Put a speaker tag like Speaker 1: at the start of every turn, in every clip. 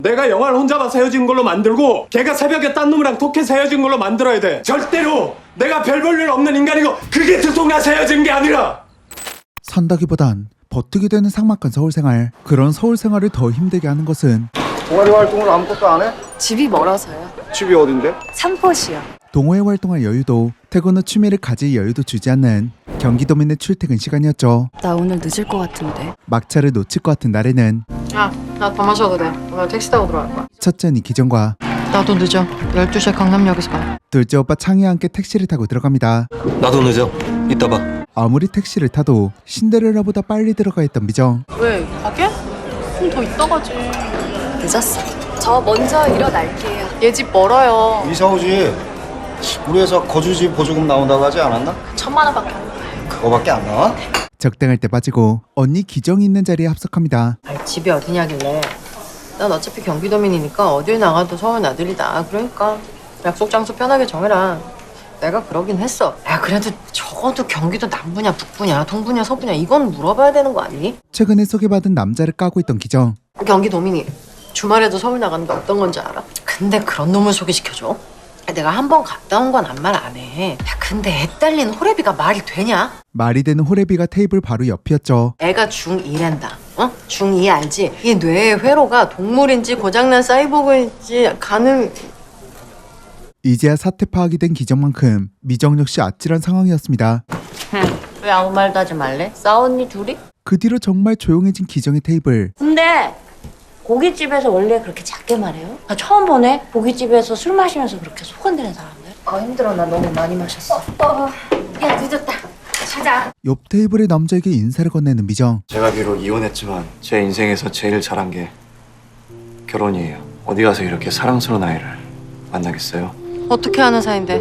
Speaker 1: 내가 영화를 혼자 봐서 헤어진 걸로 만들고 걔가 새벽에 딴 놈이랑 톡해서 헤어진 걸로 만들어야 돼. 절대로 내가 별 볼 일 없는 인간이고 그게 들통나서 헤어진 게 아니라.
Speaker 2: 산다기보단 버티게 되는 삭막한 서울생활. 그런 서울생활을 더 힘들게 하는 것은
Speaker 3: 동아리 활동을 아무것도 안 해?
Speaker 4: 집이 멀어서요.
Speaker 3: 집이 어딘데?
Speaker 4: 삼포시요.
Speaker 2: 동호회 활동할 여유도 퇴근 후 취미를 가질 여유도 주지 않는 경기도민의 출퇴근 시간이었죠.
Speaker 4: 나 오늘 늦을 것 같은데.
Speaker 2: 막차를 놓칠 것 같은 날에는
Speaker 5: 야, 나 더 마셔도 돼. 오늘 택시 타고 들어갈 거야.
Speaker 2: 첫째는 기정과
Speaker 5: 나도 늦어. 12시에 강남역에서 봐.
Speaker 2: 둘째 오빠 창희와 함께 택시를 타고 들어갑니다.
Speaker 6: 나도 늦어. 이따 봐.
Speaker 2: 아무리 택시를 타도 신데렐라보다 빨리 들어가 있던 미정.
Speaker 5: 왜? 가게? 좀 더 이따 가지.
Speaker 4: 늦었어. 저 먼저 일어날게요.
Speaker 5: 얘 집 멀어요.
Speaker 3: 이사 오지. 우리 회사 거주지 보조금 나온다고 하지 않았나?
Speaker 5: 1,000만 원밖에 안 돼.
Speaker 3: 그거밖에 안 나와?
Speaker 2: 적당할 때 빠지고 언니 기정이 있는 자리에 합석합니다.
Speaker 5: 아니, 집이 어디냐길래. 난 어차피 경기도민이니까 어딜 나가도 서울 나들이다. 그러니까 약속 장소 편하게 정해라. 내가 그러긴 했어. 야, 그래도 적어도 경기도 남부냐 북부냐 동부냐 서부냐 이건 물어봐야 되는 거 아니?
Speaker 2: 최근에 소개받은 남자를 까고 있던 기정.
Speaker 5: 경기도민이 주말에도 서울 나가는 게 어떤 건지 알아? 근데 그런 놈을 소개시켜줘? 내가 한 번 갔다 온 건 아무 말 안 해. 야, 근데 애 딸린 호래비가 말이 되냐?
Speaker 2: 말이 되는 호래비가 테이블 바로 옆이었죠.
Speaker 5: 애가 중2란다. 어? 중2 알지? 이 뇌의 회로가 동물인지 고장난 사이보그인지 가는...
Speaker 2: 이제야 사태 파악이 된 기정만큼 미정 역시 아찔한 상황이었습니다.
Speaker 5: 왜 아무 말도 하지 말래? 싸웠니 둘이?
Speaker 2: 그 뒤로 정말 조용해진 기정의 테이블.
Speaker 7: 근데 고깃집에서 원래 그렇게 작게 말해요? 나 처음 보네. 고깃집에서 술 마시면서 그렇게 소곤대는 사람들.
Speaker 5: 힘들어. 나 너무 많이 마셨어.
Speaker 7: 야 늦었다. 가자.
Speaker 2: 옆 테이블의 남자에게 인사를 건네는 미정.
Speaker 6: 제가 비록 이혼했지만 제 인생에서 제일 잘한 게 결혼이에요. 어디 가서 이렇게 사랑스러운 아이를 만나겠어요?
Speaker 5: 어떻게 아는 사이인데?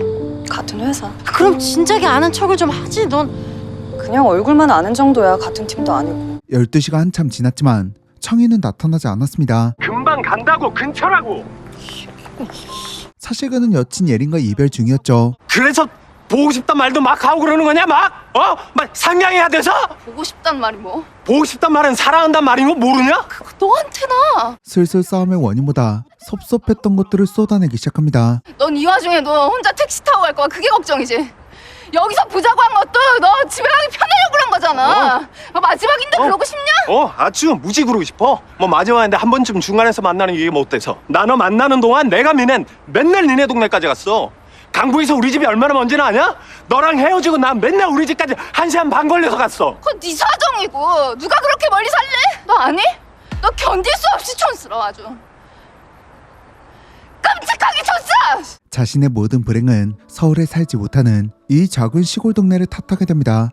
Speaker 4: 같은 회사.
Speaker 5: 그럼 진작에 아는 척을 좀 하지. 넌
Speaker 4: 그냥 얼굴만 아는 정도야. 같은 팀도 아니고.
Speaker 2: 12시가 한참 지났지만 청이는 나타나지 않았습니다.
Speaker 1: 금방 간다고 근처라고.
Speaker 2: 사실 그는 여친 예린과 이별 중이었죠.
Speaker 1: 그래서 보고 싶단 말도 막 하고 그러는 거냐 막? 막 상냥해야 돼서?
Speaker 4: 보고 싶단 말이 뭐?
Speaker 1: 보고 싶단 말은 사랑한단 말인 거 모르냐?
Speaker 4: 너한테나.
Speaker 2: 슬슬 싸움의 원인보다 섭섭했던 것들을 쏟아내기 시작합니다.
Speaker 4: 넌 이 와중에 너 혼자 택시 타고 갈 거야. 그게 걱정이지. 여기서 보자고 한 것도 너 집에 가기 편하려고 그런 거잖아. 마지막인데 그러고 싶냐?
Speaker 1: 아주 무지 그러고 싶어. 뭐 마지막인데 한 번쯤 중간에서 만나는 이게 못 돼서. 나 너 만나는 동안 내가 맨날 니네 동네까지 갔어. 강북에서 우리 집이 얼마나 먼지나 아냐? 너랑 헤어지고 난 맨날 우리 집까지 1시간 반 걸려서 갔어.
Speaker 4: 그건 네 사정이고 누가 그렇게 멀리 살래? 너 아니? 너 견딜 수 없이 촌스러워 아주. 끔찍하게 촌스러워.
Speaker 2: 자신의 모든 불행은 서울에 살지 못하는 이 작은 시골 동네를 탓하게 됩니다.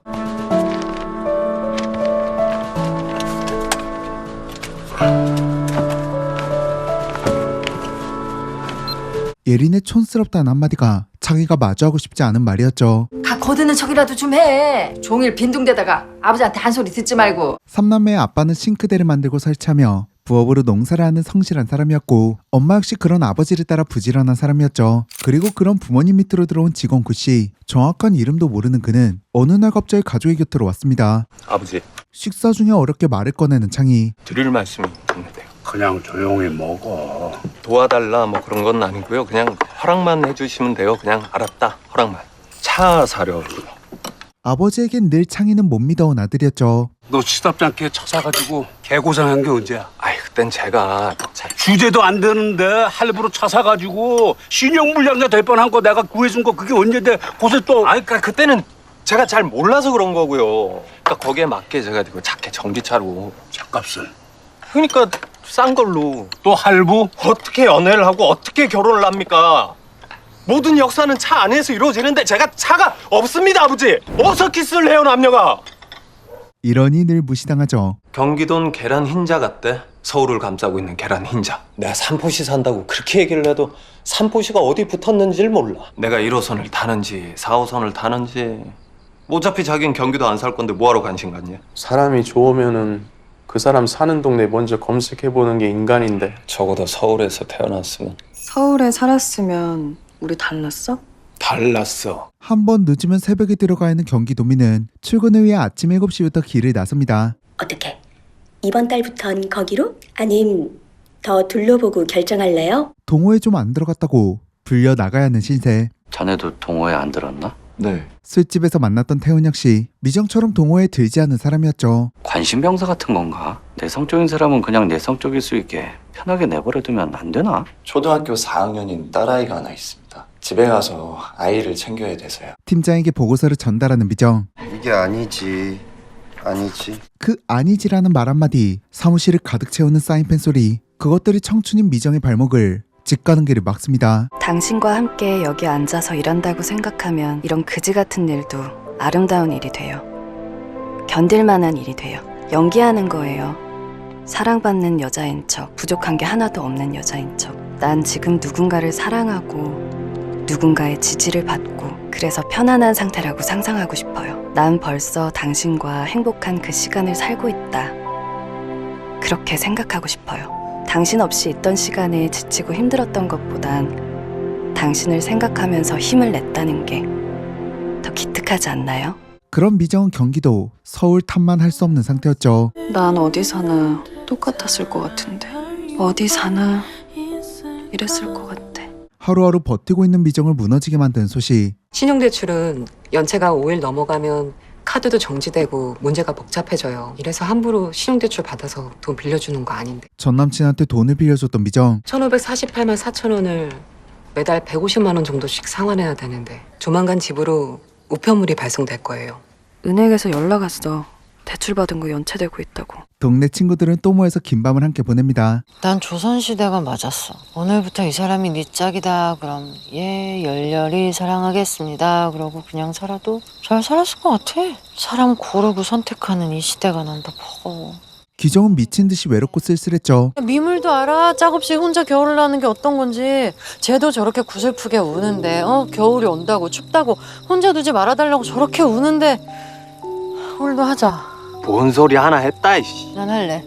Speaker 2: 예린의 촌스럽다는 한마디가 창희가 마주하고 싶지 않은 말이었죠.
Speaker 7: 가 거드는 척이라도 좀 해. 종일 빈둥대다가 아버지한테 한 소리 듣지 말고.
Speaker 2: 삼남매의 아빠는 싱크대를 만들고 설치하며 부업으로 농사를 하는 성실한 사람이었고 엄마 역시 그런 아버지를 따라 부지런한 사람이었죠. 그리고 그런 부모님 밑으로 들어온 직원 구씨. 정확한 이름도 모르는 그는 어느 날 갑자기 가족의 곁으로 왔습니다.
Speaker 6: 아버지,
Speaker 2: 식사 중에 어렵게 말을 꺼내는 창희.
Speaker 6: 드릴 말씀이 있는데요.
Speaker 8: 그냥 조용히 먹어.
Speaker 6: 도와달라 뭐 그런 건 아니고요. 그냥 허락만 해주시면 돼요. 그냥 알았다. 허락만. 차 사려고.
Speaker 2: 아버지에겐 늘 창희는 못 믿어온 아들이었죠.
Speaker 8: 너 시답지 않게 차 사가지고 개고생한 게 언제야?
Speaker 6: 아이, 그땐 제가
Speaker 8: 주제도 안 되는데 할부로 차 사가지고 신용불량자 될 뻔한 거 내가 구해준 거 그게 언제인데 고세 또.
Speaker 6: 아이, 그러니까 그때는 제가 잘 몰라서 그런 거고요. 그러니까 거기에 맞게 제가 이거 작게 전기차로.
Speaker 8: 차값은
Speaker 6: 그러니까 싼 걸로.
Speaker 8: 또 할부?
Speaker 1: 어떻게 연애를 하고 어떻게 결혼을 합니까? 모든 역사는 차 안에서 이루어지는데 제가 차가 없습니다, 아버지. 어디서 키스를 해요, 남녀가?
Speaker 2: 이러니 늘 무시당하죠.
Speaker 6: 경기도는 계란 흰자 같대. 서울을 감싸고 있는 계란 흰자. 내가 삼포시 산다고 그렇게 얘기를 해도 삼포시가 어디 붙었는지를 몰라. 내가 1호선을 타는지 4호선을 타는지. 어차피 자긴 경기도 안 살 건데 뭐하러 관심 갖냐?
Speaker 9: 사람이 좋으면은 그 사람 사는 동네 먼저 검색해보는 게 인간인데.
Speaker 6: 적어도 서울에서 태어났으면.
Speaker 4: 서울에 살았으면 우리 달랐어?
Speaker 6: 달랐어.
Speaker 2: 한 번 늦으면 새벽에 들어가야 하는 경기도민은 출근을 위해 아침 7시부터 길을 나섭니다.
Speaker 10: 어떻게? 이번 달부턴 거기로? 아님 더 둘러보고 결정할래요?
Speaker 2: 동호회 좀 안 들어갔다고 불려 나가야 하는 신세.
Speaker 11: 자네도 동호회 안 들었나?
Speaker 1: 네.
Speaker 2: 술집에서 만났던 태훈 역시 미정처럼 동호회에 들지 않은 사람이었죠.
Speaker 11: 관심병사 같은 건가? 내성적인 사람은 그냥 내성적일 수 있게 편하게 내버려두면 안 되나?
Speaker 12: 초등학교 4학년인 딸아이가 하나 있습니다. 집에 가서 아이를 챙겨야 돼서요.
Speaker 2: 팀장에게 보고서를 전달하는 미정.
Speaker 3: 이게 아니지. 아니지.
Speaker 2: 그 아니지라는 말 한마디, 사무실을 가득 채우는 사인펜 소리, 그것들이 청춘인 미정의 발목을 집 가는 길을 막습니다.
Speaker 13: 당신과 함께 여기 앉아서 일한다고 생각하면 이런 그지 같은 일도 아름다운 일이 돼요. 견딜 만한 일이 돼요. 연기하는 거예요. 사랑받는 여자인 척, 부족한 게 하나도 없는 여자인 척. 난 지금 누군가를 사랑하고 누군가의 지지를 받고 그래서 편안한 상태라고 상상하고 싶어요. 난 벌써 당신과 행복한 그 시간을 살고 있다. 그렇게 생각하고 싶어요. 당신 없이 있던 시간에 지치고 힘들었던 것보단 당신을 생각하면서 힘을 냈다는 게 더 기특하지 않나요?
Speaker 2: 그런 미정은 경기도, 서울 탓만 할 수 없는 상태였죠.
Speaker 13: 난 어디 사나 똑같았을 것 같은데 어디 사나 이랬을 것 같아.
Speaker 2: 하루하루 버티고 있는 미정을 무너지게 만든 소식.
Speaker 5: 신용대출은 연체가 5일 넘어가면 카드도 정지되고 문제가 복잡해져요. 이래서 함부로 신용대출 받아서 돈 빌려주는 거 아닌데.
Speaker 2: 전 남친한테 돈을 빌려줬던 미정.
Speaker 5: 1,548만 4천 원을 매달 150만 원 정도씩 상환해야 되는데 조만간 집으로 우편물이 발송될 거예요.
Speaker 13: 은행에서 연락 왔어. 대출 받은 거 연체되고 있다고.
Speaker 2: 동네 친구들은 또 모여서 긴 밤을 함께 보냅니다.
Speaker 5: 난 조선시대가 맞았어. 오늘부터 이 사람이 네 짝이다. 그럼 예 열렬히 사랑하겠습니다. 그러고 그냥 살아도 잘 살았을 것 같아. 사람 고르고 선택하는 이 시대가 난 더 버거워.
Speaker 2: 기정은 미친 듯이 외롭고 쓸쓸했죠.
Speaker 5: 미물도 알아. 짝 없이 혼자 겨울을 나는 게 어떤 건지. 쟤도 저렇게 구슬프게 우는데 겨울이 온다고 춥다고 혼자 두지 말아달라고 저렇게 우는데 우리도 하자.
Speaker 1: 뭔 소리 하나 했다 이씨.
Speaker 5: 난 할래.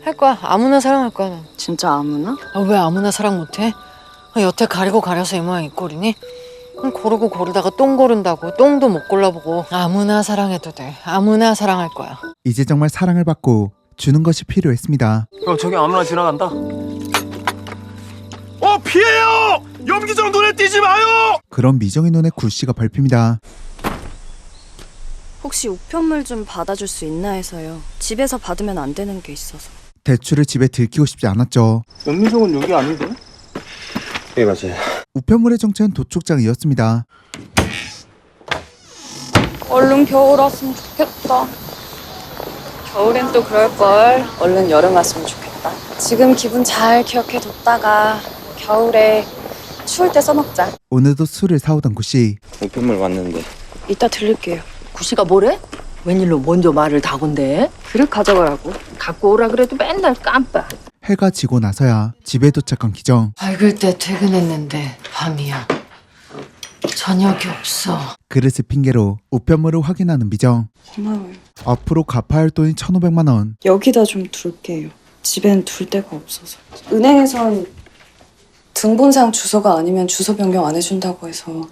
Speaker 5: 할 거야. 아무나 사랑할 거야 난.
Speaker 13: 진짜 아무나?
Speaker 5: 왜 아무나 사랑 못해? 여태 가리고 가려서 이 모양 이 꼴이니? 고르고 고르다가 똥 고른다고 똥도 못 골라보고. 아무나 사랑해도 돼. 아무나 사랑할 거야.
Speaker 2: 이제 정말 사랑을 받고 주는 것이 필요했습니다.
Speaker 1: 저기 아무나 지나간다. 피해요! 염기정 눈에 띄지 마요!
Speaker 2: 그런 미정의 눈에 굴씨가 밟힙니다.
Speaker 13: 혹시 우편물 좀 받아줄 수 있나 해서요. 집에서 받으면 안 되는 게 있어서.
Speaker 2: 대출을 집에 들키고 싶지 않았죠.
Speaker 3: 연미정은 여기 아닌데? 예, 맞아요.
Speaker 2: 우편물의 정체는 도축장이었습니다.
Speaker 13: 얼른 겨울 왔으면 좋겠다. 겨울엔 또 그럴걸. 얼른 여름 왔으면 좋겠다. 지금 기분 잘 기억해뒀다가 겨울에 추울 때 써먹자.
Speaker 2: 오늘도 술을 사오던 구씨.
Speaker 11: 우편물 왔는데.
Speaker 13: 이따 들릴게요.
Speaker 7: 구씨가 뭐래? 웬일로 먼저 말을 다 건데?
Speaker 13: 그릇 가져가라고.
Speaker 7: 갖고 오라 그래도 맨날 깜빡.
Speaker 2: 해가 지고 나서야 집에 도착한 기정.
Speaker 5: 밝을 때 퇴근했는데 밤이야. 저녁이 없어.
Speaker 2: 그릇을 핑계로 우편물을 확인하는 미정.
Speaker 13: 고마워요.
Speaker 2: 앞으로 갚아야 할 돈이 1,500만 원.
Speaker 13: 여기다 좀 둘게요. 집엔 둘 데가 없어서. 은행에선 등본상 주소가 아니면 주소 변경 안 해준다고 해서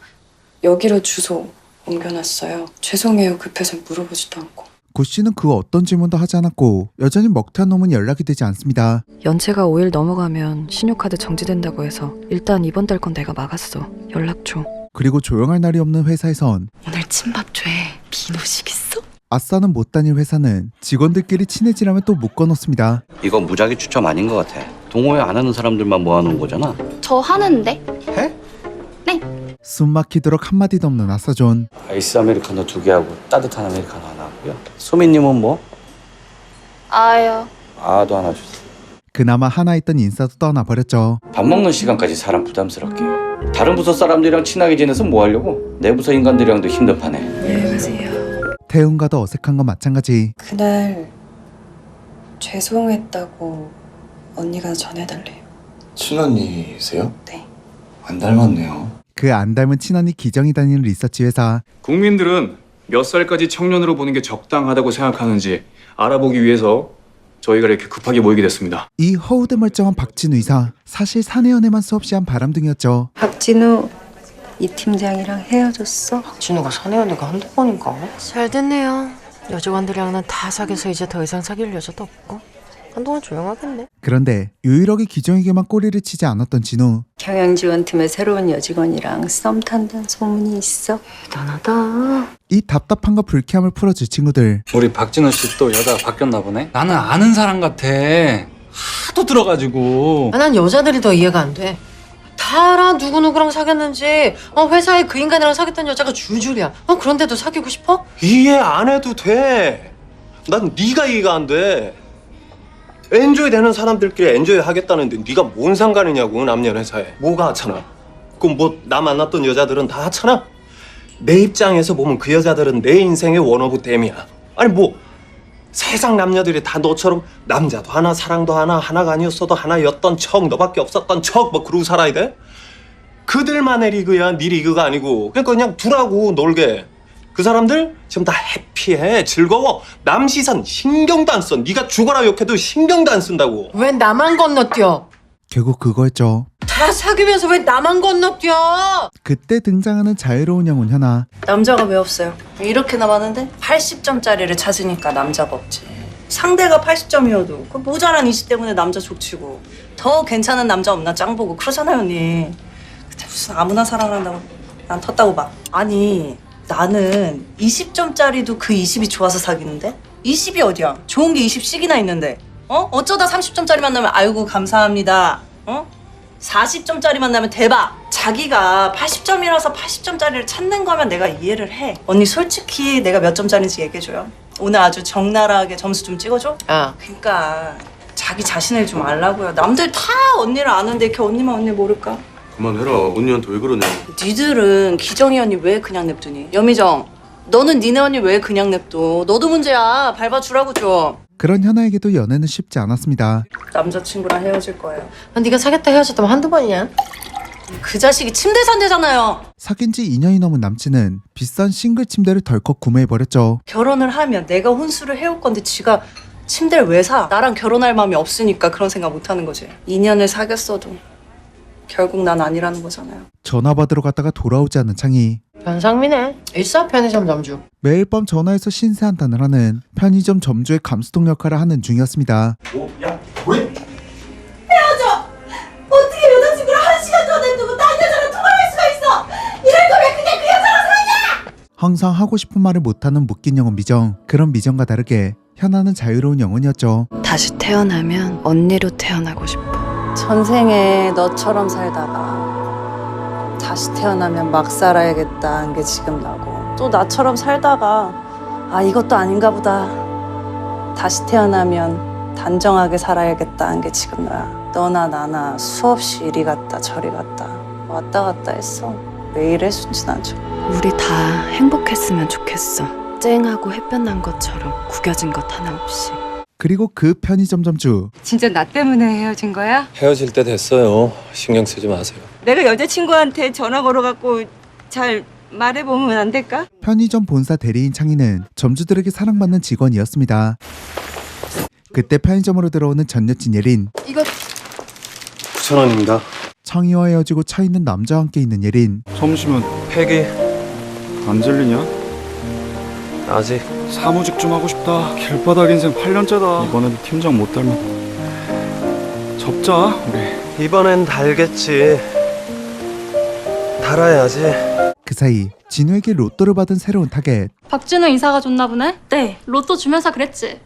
Speaker 13: 여기로 주소 옮겨놨어요. 죄송해요. 급해서 물어보지도 않고.
Speaker 2: 구씨는 그 어떤 질문도 하지 않았고 여전히 먹튀한 놈은 연락이 되지 않습니다.
Speaker 13: 연체가 5일 넘어가면 신용카드 정지된다고 해서 일단 이번 달 건 내가 막았어. 연락 줘.
Speaker 2: 그리고 조용할 날이 없는 회사에선
Speaker 13: 오늘 침밥 돼. 비노식 있어?
Speaker 2: 아싸는 못 다닐 회사는 직원들끼리 친해지라면 또 묶어놓습니다.
Speaker 11: 이거 무작위 추첨 아닌 것 같아. 동호회 안 하는 사람들만 모아놓은 거잖아.
Speaker 4: 저 하는데.
Speaker 11: 해?
Speaker 2: 숨 막히도록 한마디도 없는 아싸존.
Speaker 11: 아이스 아메리카노 2개 하고 따뜻한 아메리카노 하나 하고요. 소민님은 뭐?
Speaker 4: 아요.
Speaker 11: 아도 하나 주세요.
Speaker 2: 그나마 하나 있던 인싸도 떠나버렸죠.
Speaker 11: 밥 먹는 시간까지 사람 부담스럽게. 다른 부서 사람들이랑 친하게 지내서 뭐 하려고? 내 부서 인간들이랑도 힘든 판에.
Speaker 13: 안녕히 가세요.
Speaker 2: 태훈과도 어색한 건 마찬가지.
Speaker 13: 그날 죄송했다고 언니가 전해달래요.
Speaker 12: 친언니세요?
Speaker 13: 네.
Speaker 12: 안 닮았네요.
Speaker 2: 그 안 닮은 친언니 기정이 다니는 리서치 회사.
Speaker 14: 국민들은 몇 살까지 청년으로 보는 게 적당하다고 생각하는지 알아보기 위해서 저희가 이렇게 급하게 모이게 됐습니다.
Speaker 2: 이 허우대 멀쩡한 박진우 이사. 사실 사내연애만 수없이 한 바람둥이였죠.
Speaker 13: 박진우, 이 팀장이랑 헤어졌어?
Speaker 5: 박진우가 사내 언니가 한두 번인가? 잘 됐네요. 여직원들이랑은 다 사귀어서 이제 더 이상 사귈 여자도 없고. 한동안 조용하겠네.
Speaker 2: 그런데 유일하게 기정에게만 꼬리를 치지 않았던 진우.
Speaker 10: 경영지원팀의 새로운 여직원이랑 썸 탄다는 소문이 있어.
Speaker 5: 대단하다.
Speaker 2: 이 답답함과 불쾌함을 풀어줄 친구들.
Speaker 15: 우리 박진우 씨 또 여자 바뀌었나 보네? 나는 아는 사람 같아. 하도 들어가지고.
Speaker 5: 난 여자들이 더 이해가 안 돼. 다 알아 누구누구랑 사귀었는지. 회사에 그 인간이랑 사귀었던 여자가 줄줄이야. 그런데도 사귀고 싶어?
Speaker 1: 이해 안 해도 돼. 난 네가 이해가 안 돼. 엔조이 되는 사람들끼리 엔조이 하겠다는데 네가 뭔 상관이냐고. 남녀회사에 뭐가 하찮아. 그럼 뭐 나 만났던 여자들은 다 하찮아? 내 입장에서 보면 그 여자들은 내 인생의 원오브 댐이야. 아니 뭐 세상 남녀들이 다 너처럼 남자도 하나 사랑도 하나 하나가 아니었어도 하나였던 척 너밖에 없었던 척 뭐 그러고 살아야 돼? 그들만의 리그야 네 리그가 아니고. 그러니까 그냥 두라고 놀게. 그 사람들 지금 다 해피해 즐거워. 남 시선 신경도 안 써. 네가 죽어라 욕해도 신경도 안 쓴다고.
Speaker 5: 왜 나만 건너뛰어?
Speaker 2: 결국 그거였죠.
Speaker 5: 다 사귀면서 왜 나만 건너뛰어?
Speaker 2: 그때 등장하는 자유로운 영혼 현아.
Speaker 16: 남자가 왜 없어요? 이렇게나 많은데 80점짜리를 찾으니까 남자가 없지. 상대가 80점이어도 그 모자란 20 때문에 남자 족치고 더 괜찮은 남자 없나 짱 보고 그러잖아요 언니. 근데 무슨 아무나 사랑을 한다고 난 텄다고 봐. 아니 나는 20점짜리도 그 20이 좋아서 사귀는데 20이 어디야? 좋은 게 20씩이나 있는데 어쩌다 30점짜리 만나면 아이고 감사합니다. 40점짜리 만나면 대박. 자기가 80점이라서 80점짜리를 찾는 거면 내가 이해를 해. 언니 솔직히 내가 몇 점짜리인지 얘기해줘요. 오늘 아주 적나라하게 점수 좀 찍어줘. 그러니까 자기 자신을 좀 알라고요. 남들 다 언니를 아는데 이렇게 언니만 언니 모를까?
Speaker 9: 그만해라. 언니한테 왜 그러냐.
Speaker 16: 니들은 기정이 언니 왜 그냥 냅두니? 여미정 너는 니네 언니 왜 그냥 냅둬? 너도 문제야. 밟아주라고 좀.
Speaker 2: 그런 현아에게도 연애는 쉽지 않았습니다.
Speaker 16: 남자친구랑 헤어질 거예요.
Speaker 5: 네가 사귀었다 헤어졌다면 한두 번이냐?
Speaker 16: 그 자식이 침대 산대잖아요.
Speaker 2: 사귄 지 2년이 넘은 남친은 비싼 싱글 침대를 덜컥 구매해버렸죠.
Speaker 16: 결혼을 하면 내가 혼수를 해올 건데 지가 침대를 왜 사? 나랑 결혼할 마음이 없으니까 그런 생각 못 하는 거지. 2년을 사귀었어도 결국 난 아니라는 거잖아요.
Speaker 2: 전화 받으러 갔다가 돌아오지 않는 창희.
Speaker 5: 변상민네 일사 편의점 점주.
Speaker 2: 매일 밤 전화해서 신세 한탄을 하는 편의점 점주의 감수통 역할을 하는 중이었습니다.
Speaker 1: 야 뭐해?
Speaker 17: 헤어져! 어떻게 여자친구를 1시간 전에 두고 딴 여자랑 통화할 수가 있어! 이럴 거면 그냥 그 여자랑 사냐!
Speaker 2: 항상 하고 싶은 말을 못하는 묶인 영혼 미정. 그런 미정과 다르게 현아는 자유로운 영혼이었죠.
Speaker 13: 다시 태어나면 언니로 태어나고 싶어.
Speaker 16: 전생에 너처럼 살다가 다시 태어나면 막 살아야겠다는 게 지금 나고 또 나처럼 살다가 아 이것도 아닌가 보다 다시 태어나면 단정하게 살아야겠다는 게 지금 나야. 너나 나나 수없이 이리 갔다 저리 갔다 왔다 갔다 했어. 왜 이래 순진하죠.
Speaker 13: 우리 다 행복했으면 좋겠어. 쨍하고 햇볕 난 것처럼 구겨진 것 하나 없이.
Speaker 2: 그리고 그 편의점 점주.
Speaker 18: 진짜 나 때문에 헤어진 거야?
Speaker 6: 헤어질 때 됐어요. 신경 쓰지 마세요.
Speaker 18: 내가 여자친구한테 전화 걸어갖고 잘 말해보면 안 될까?
Speaker 2: 편의점 본사 대리인 창희는 점주들에게 사랑받는 직원이었습니다. 그때 편의점으로 들어오는 전 여친 예린.
Speaker 4: 이거
Speaker 1: 9,000원입니다.
Speaker 2: 창희와 헤어지고 차 있는 남자와 함께 있는 예린.
Speaker 19: 점심은
Speaker 6: 폐기
Speaker 19: 안 질리냐?
Speaker 6: 아직
Speaker 19: 사무직 좀 하고 싶다. 길바닥 인생 8년째다. 이번에도 팀장 못 닮아. 접자 우리.
Speaker 6: 이번엔 달겠지. 달아야지.
Speaker 2: 그 사이 진우에게 로또를 받은 새로운 타겟.
Speaker 20: 박진우 이사가 줬나 보네? 네. 로또 주면서 그랬지.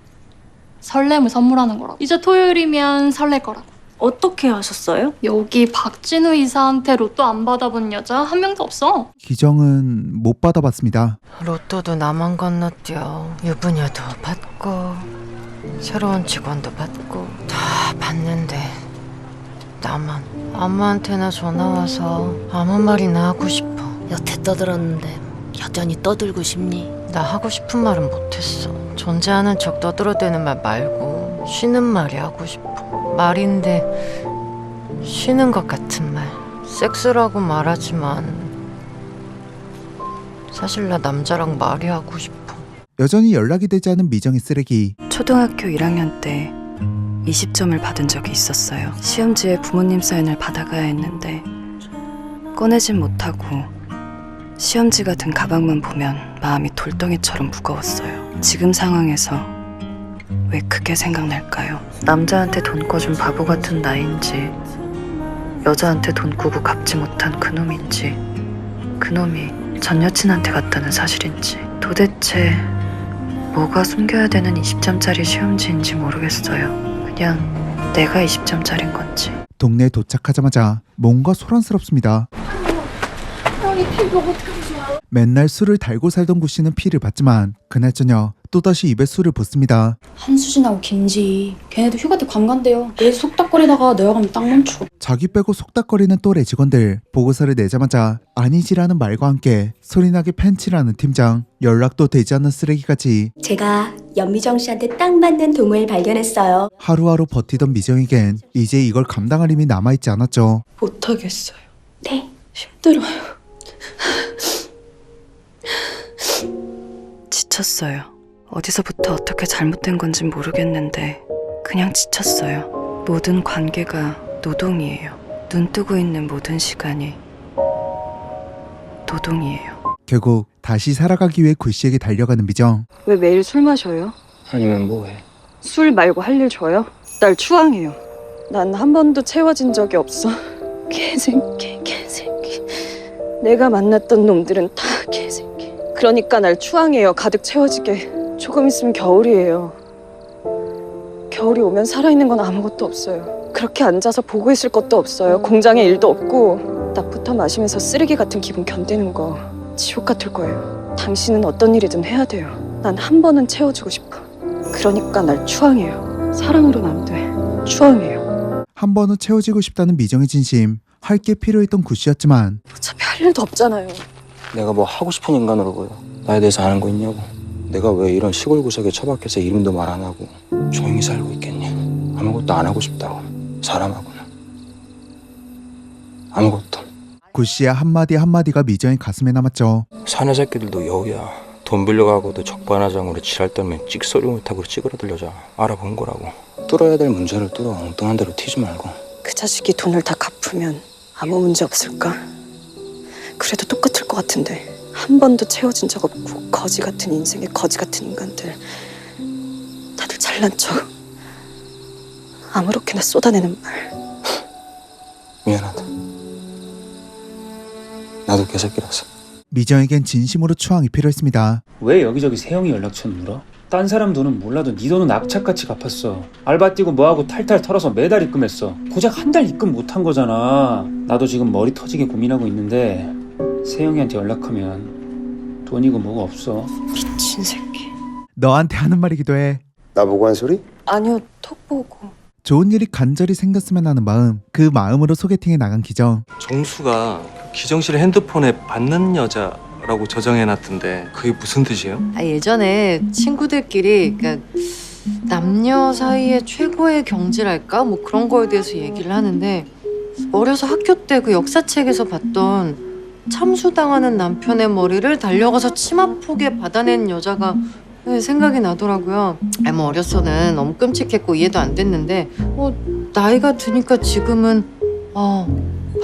Speaker 20: 설렘을 선물하는 거라고. 이제 토요일이면 설렐 거라고.
Speaker 10: 어떻게 하셨어요?
Speaker 20: 여기 박진우 이사한테 로또 안 받아본 여자 한 명도 없어.
Speaker 2: 기정은 못 받아봤습니다.
Speaker 5: 로또도 나만 건너뛰어. 유부녀도 받고 새로운 직원도 받고 다 받는데 나만 아무한테나 전화와서 아무 말이나 하고 싶어.
Speaker 7: 여태 떠들었는데 여전히 떠들고 싶니?
Speaker 5: 나 하고 싶은 말은 못했어. 존재하는 척 떠들어대는 말 말고 쉬는 말이 하고 싶어. 말인데 쉬는 것 같은 말. 섹스라고 말하지만 사실 나 남자랑 말이 하고 싶어.
Speaker 2: 여전히 연락이 되지 않은 미정의 쓰레기.
Speaker 13: 초등학교 1학년 때 20점을 받은 적이 있었어요. 시험지에 부모님 사인을 받아가야 했는데 꺼내진 못하고 시험지가 든 가방만 보면 마음이 돌덩이처럼 무거웠어요. 지금 상황에서 왜 그게 생각날까요? 남자한테 돈 꿔준 바보 같은 나인지 여자한테 돈 꾸고 갚지 못한 그놈인지 그놈이 전 여친한테 갔다는 사실인지 도대체 뭐가 숨겨야 되는 20점짜리 시험지인지 모르겠어요. 그냥 내가 20점짜리인 건지.
Speaker 2: 동네에 도착하자마자 뭔가 소란스럽습니다.
Speaker 17: 형이 피부 어떻게 좋아?
Speaker 2: 맨날 술을 달고 살던 구씨는 피를 봤지만 그날 저녁 또다시 입에 술을 붓습니다.
Speaker 21: 한수진하고 김지 걔네도 휴가 때 관광대요. 내일 속닥거리다가 내려가면 딱 멈춰.
Speaker 2: 자기 빼고 속닥거리는 또래 직원들, 보고서를 내자마자 아니지라는 말과 함께 소리나게 팬치라는 팀장, 연락도 되지 않는 쓰레기까지.
Speaker 17: 제가 연미정 씨한테 딱 맞는 동호회를 발견했어요.
Speaker 2: 하루하루 버티던 미정에겐 이제 이걸 감당할 힘이 남아있지 않았죠.
Speaker 21: 못하겠어요.
Speaker 17: 네.
Speaker 21: 힘들어요.
Speaker 13: 지쳤어요. 어디서부터 어떻게 잘못된 건지 모르겠는데 그냥 지쳤어요. 모든 관계가 노동이에요. 눈 뜨고 있는 모든 시간이 노동이에요.
Speaker 2: 결국 다시 살아가기 위해 구씨에게 달려가는 미정.
Speaker 18: 왜 매일 술 마셔요?
Speaker 22: 아니면 뭐해?
Speaker 18: 술 말고 할 일 줘요? 날 추앙해요. 난 한 번도 채워진 적이 없어. 개새끼. 내가 만났던 놈들은 다 개새끼. 그러니까 날 추앙해요. 가득 채워지게. 조금 있으면 겨울이에요. 겨울이 오면 살아있는 건 아무것도 없어요. 그렇게 앉아서 보고 있을 것도 없어요. 공장에 일도 없고 낮부터 마시면서 쓰레기 같은 기분 견디는 거 지옥 같을 거예요. 당신은 어떤 일이든 해야 돼요. 난 한 번은 채워주고 싶어. 그러니까 날 추앙해요. 사랑으로는 안 돼. 추앙해요.
Speaker 2: 한 번은 채워지고 싶다는 미정의 진심, 할 게 필요했던 구씨였지만
Speaker 18: 어차피 할 일도 없잖아요.
Speaker 22: 내가 뭐 하고 싶은 인간으로 보여. 나에 대해서 아는 거 있냐고. 내가 왜 이런 시골 구석에 처박혀서 이름도 말 안 하고 조용히 살고 있겠니? 아무것도 안 하고 싶다고. 사람하고는 아무것도.
Speaker 2: 구씨의 한마디 한마디가 미정의 가슴에 남았죠.
Speaker 22: 사내 새끼들도 여우야. 돈 빌려가고도 적반하장으로 지랄 떨면 찍소리 못하고 찌그러들려자. 알아본 거라고. 뚫어야 될 문제를 뚫어. 엉뚱한 대로 튀지 말고.
Speaker 18: 그 자식이 돈을 다 갚으면 아무 문제 없을까? 그래도 똑같을 것 같은데. 한 번도 채워진 적 없고 거지 같은 인생에 거지 같은 인간들. 다들 잘난 척 아무렇게나 쏟아내는 말.
Speaker 22: 미안하다. 나도 개새끼라서.
Speaker 2: 미정에겐 진심으로 추앙이 필요했습니다.
Speaker 23: 왜 여기저기 세영이 연락처 물어? 딴 사람 돈은 몰라도 네 돈은 악착같이 갚았어. 알바 뛰고 뭐하고 탈탈 털어서 매달 입금했어. 고작 한 달 입금 못한 거잖아. 나도 지금 머리 터지게 고민하고 있는데 세영이한테 연락하면 돈이고 뭐가 없어.
Speaker 18: 미친 새끼.
Speaker 2: 너한테 하는 말이기도 해.
Speaker 24: 나보고 한 소리?
Speaker 18: 아니요, 톡 보고.
Speaker 2: 좋은 일이 간절히 생겼으면 하는 마음, 그 마음으로 소개팅에 나간 기정.
Speaker 6: 정수가 기정실 핸드폰에 받는 여자라고 저장해놨던데 그게 무슨 뜻이에요?
Speaker 5: 예전에 친구들끼리 그러니까 남녀 사이의 최고의 경지랄까? 뭐 그런 거에 대해서 얘기를 하는데 어려서 학교 때 그 역사책에서 봤던 참수당하는 남편의 머리를 달려가서 치마폭에 받아낸 여자가 생각이 나더라고요. 뭐 어렸어는 너무 끔찍했고 이해도 안 됐는데 나이가 드니까 지금은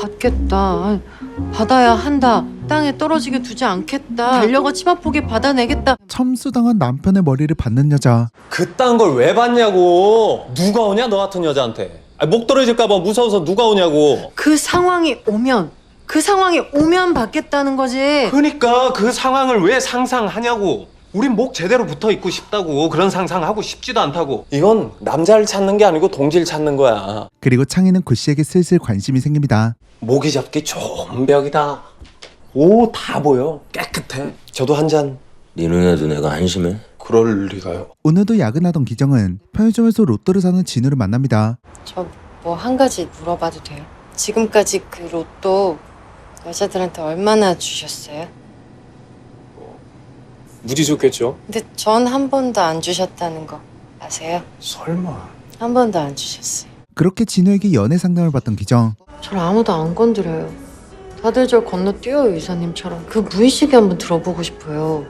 Speaker 5: 받겠다. 받아야 한다. 땅에 떨어지게 두지 않겠다. 달려가 치마폭에 받아내겠다.
Speaker 2: 참수당한 남편의 머리를 받는 여자.
Speaker 6: 그딴 걸 왜 받냐고. 누가 오냐 너 같은 여자한테. 목 떨어질까 봐 무서워서 누가 오냐고.
Speaker 5: 그 상황이 오면 받겠다는 거지.
Speaker 6: 그러니까 그 상황을 왜 상상하냐고. 우린 목 제대로 붙어 있고 싶다고. 그런 상상하고 싶지도 않다고. 이건 남자를 찾는 게 아니고 동지를 찾는 거야.
Speaker 2: 그리고 창희는 구씨에게 슬슬 관심이 생깁니다.
Speaker 6: 모기 잡기 좋은 벽이다. 오, 다 보여. 깨끗해. 저도 한 잔.
Speaker 11: 네 눈에도 내가 한심해?
Speaker 6: 그럴 리가요.
Speaker 2: 오늘도 야근하던 기정은 편의점에서 로또를 사는 진우를 만납니다.
Speaker 5: 저 뭐 한 가지 물어봐도 돼요? 지금까지 그 로또 여자들한테 얼마나 주셨어요?
Speaker 14: 무지 좋겠죠?
Speaker 5: 근데 전 한 번도 안 주셨다는 거 아세요?
Speaker 6: 설마.
Speaker 5: 한 번도 안 주셨어요.
Speaker 2: 그렇게 진우에게 연애 상담을 받던 기정.
Speaker 5: 절 아무도 안 건드려요. 다들 절 건너뛰어요, 이사님처럼. 그 무의식에 한번 들어보고 싶어요.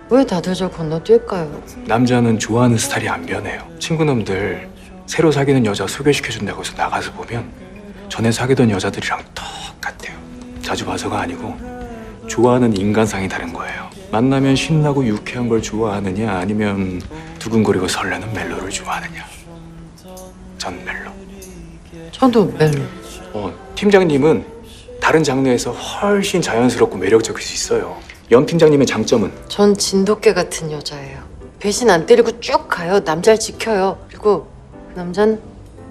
Speaker 5: 왜 다들 절 건너뛸까요?
Speaker 14: 남자는 좋아하는 스타일이 안 변해요. 친구놈들 새로 사귀는 여자 소개시켜준다고 해서 나가서 보면 전에 사귀던 여자들이랑 똑같아요. 자주 봐서가 아니고 좋아하는 인간상이 다른 거예요. 만나면 신나고 유쾌한 걸 좋아하느냐 아니면 두근거리고 설레는 멜로를 좋아하느냐? 전 멜로.
Speaker 5: 저도 멜로.
Speaker 14: 팀장님은 다른 장르에서 훨씬 자연스럽고 매력적일 수 있어요. 연 팀장님의 장점은
Speaker 5: 전 진돗개 같은 여자예요. 배신 안 때리고 쭉 가요. 남자를 지켜요. 그리고 그 남자는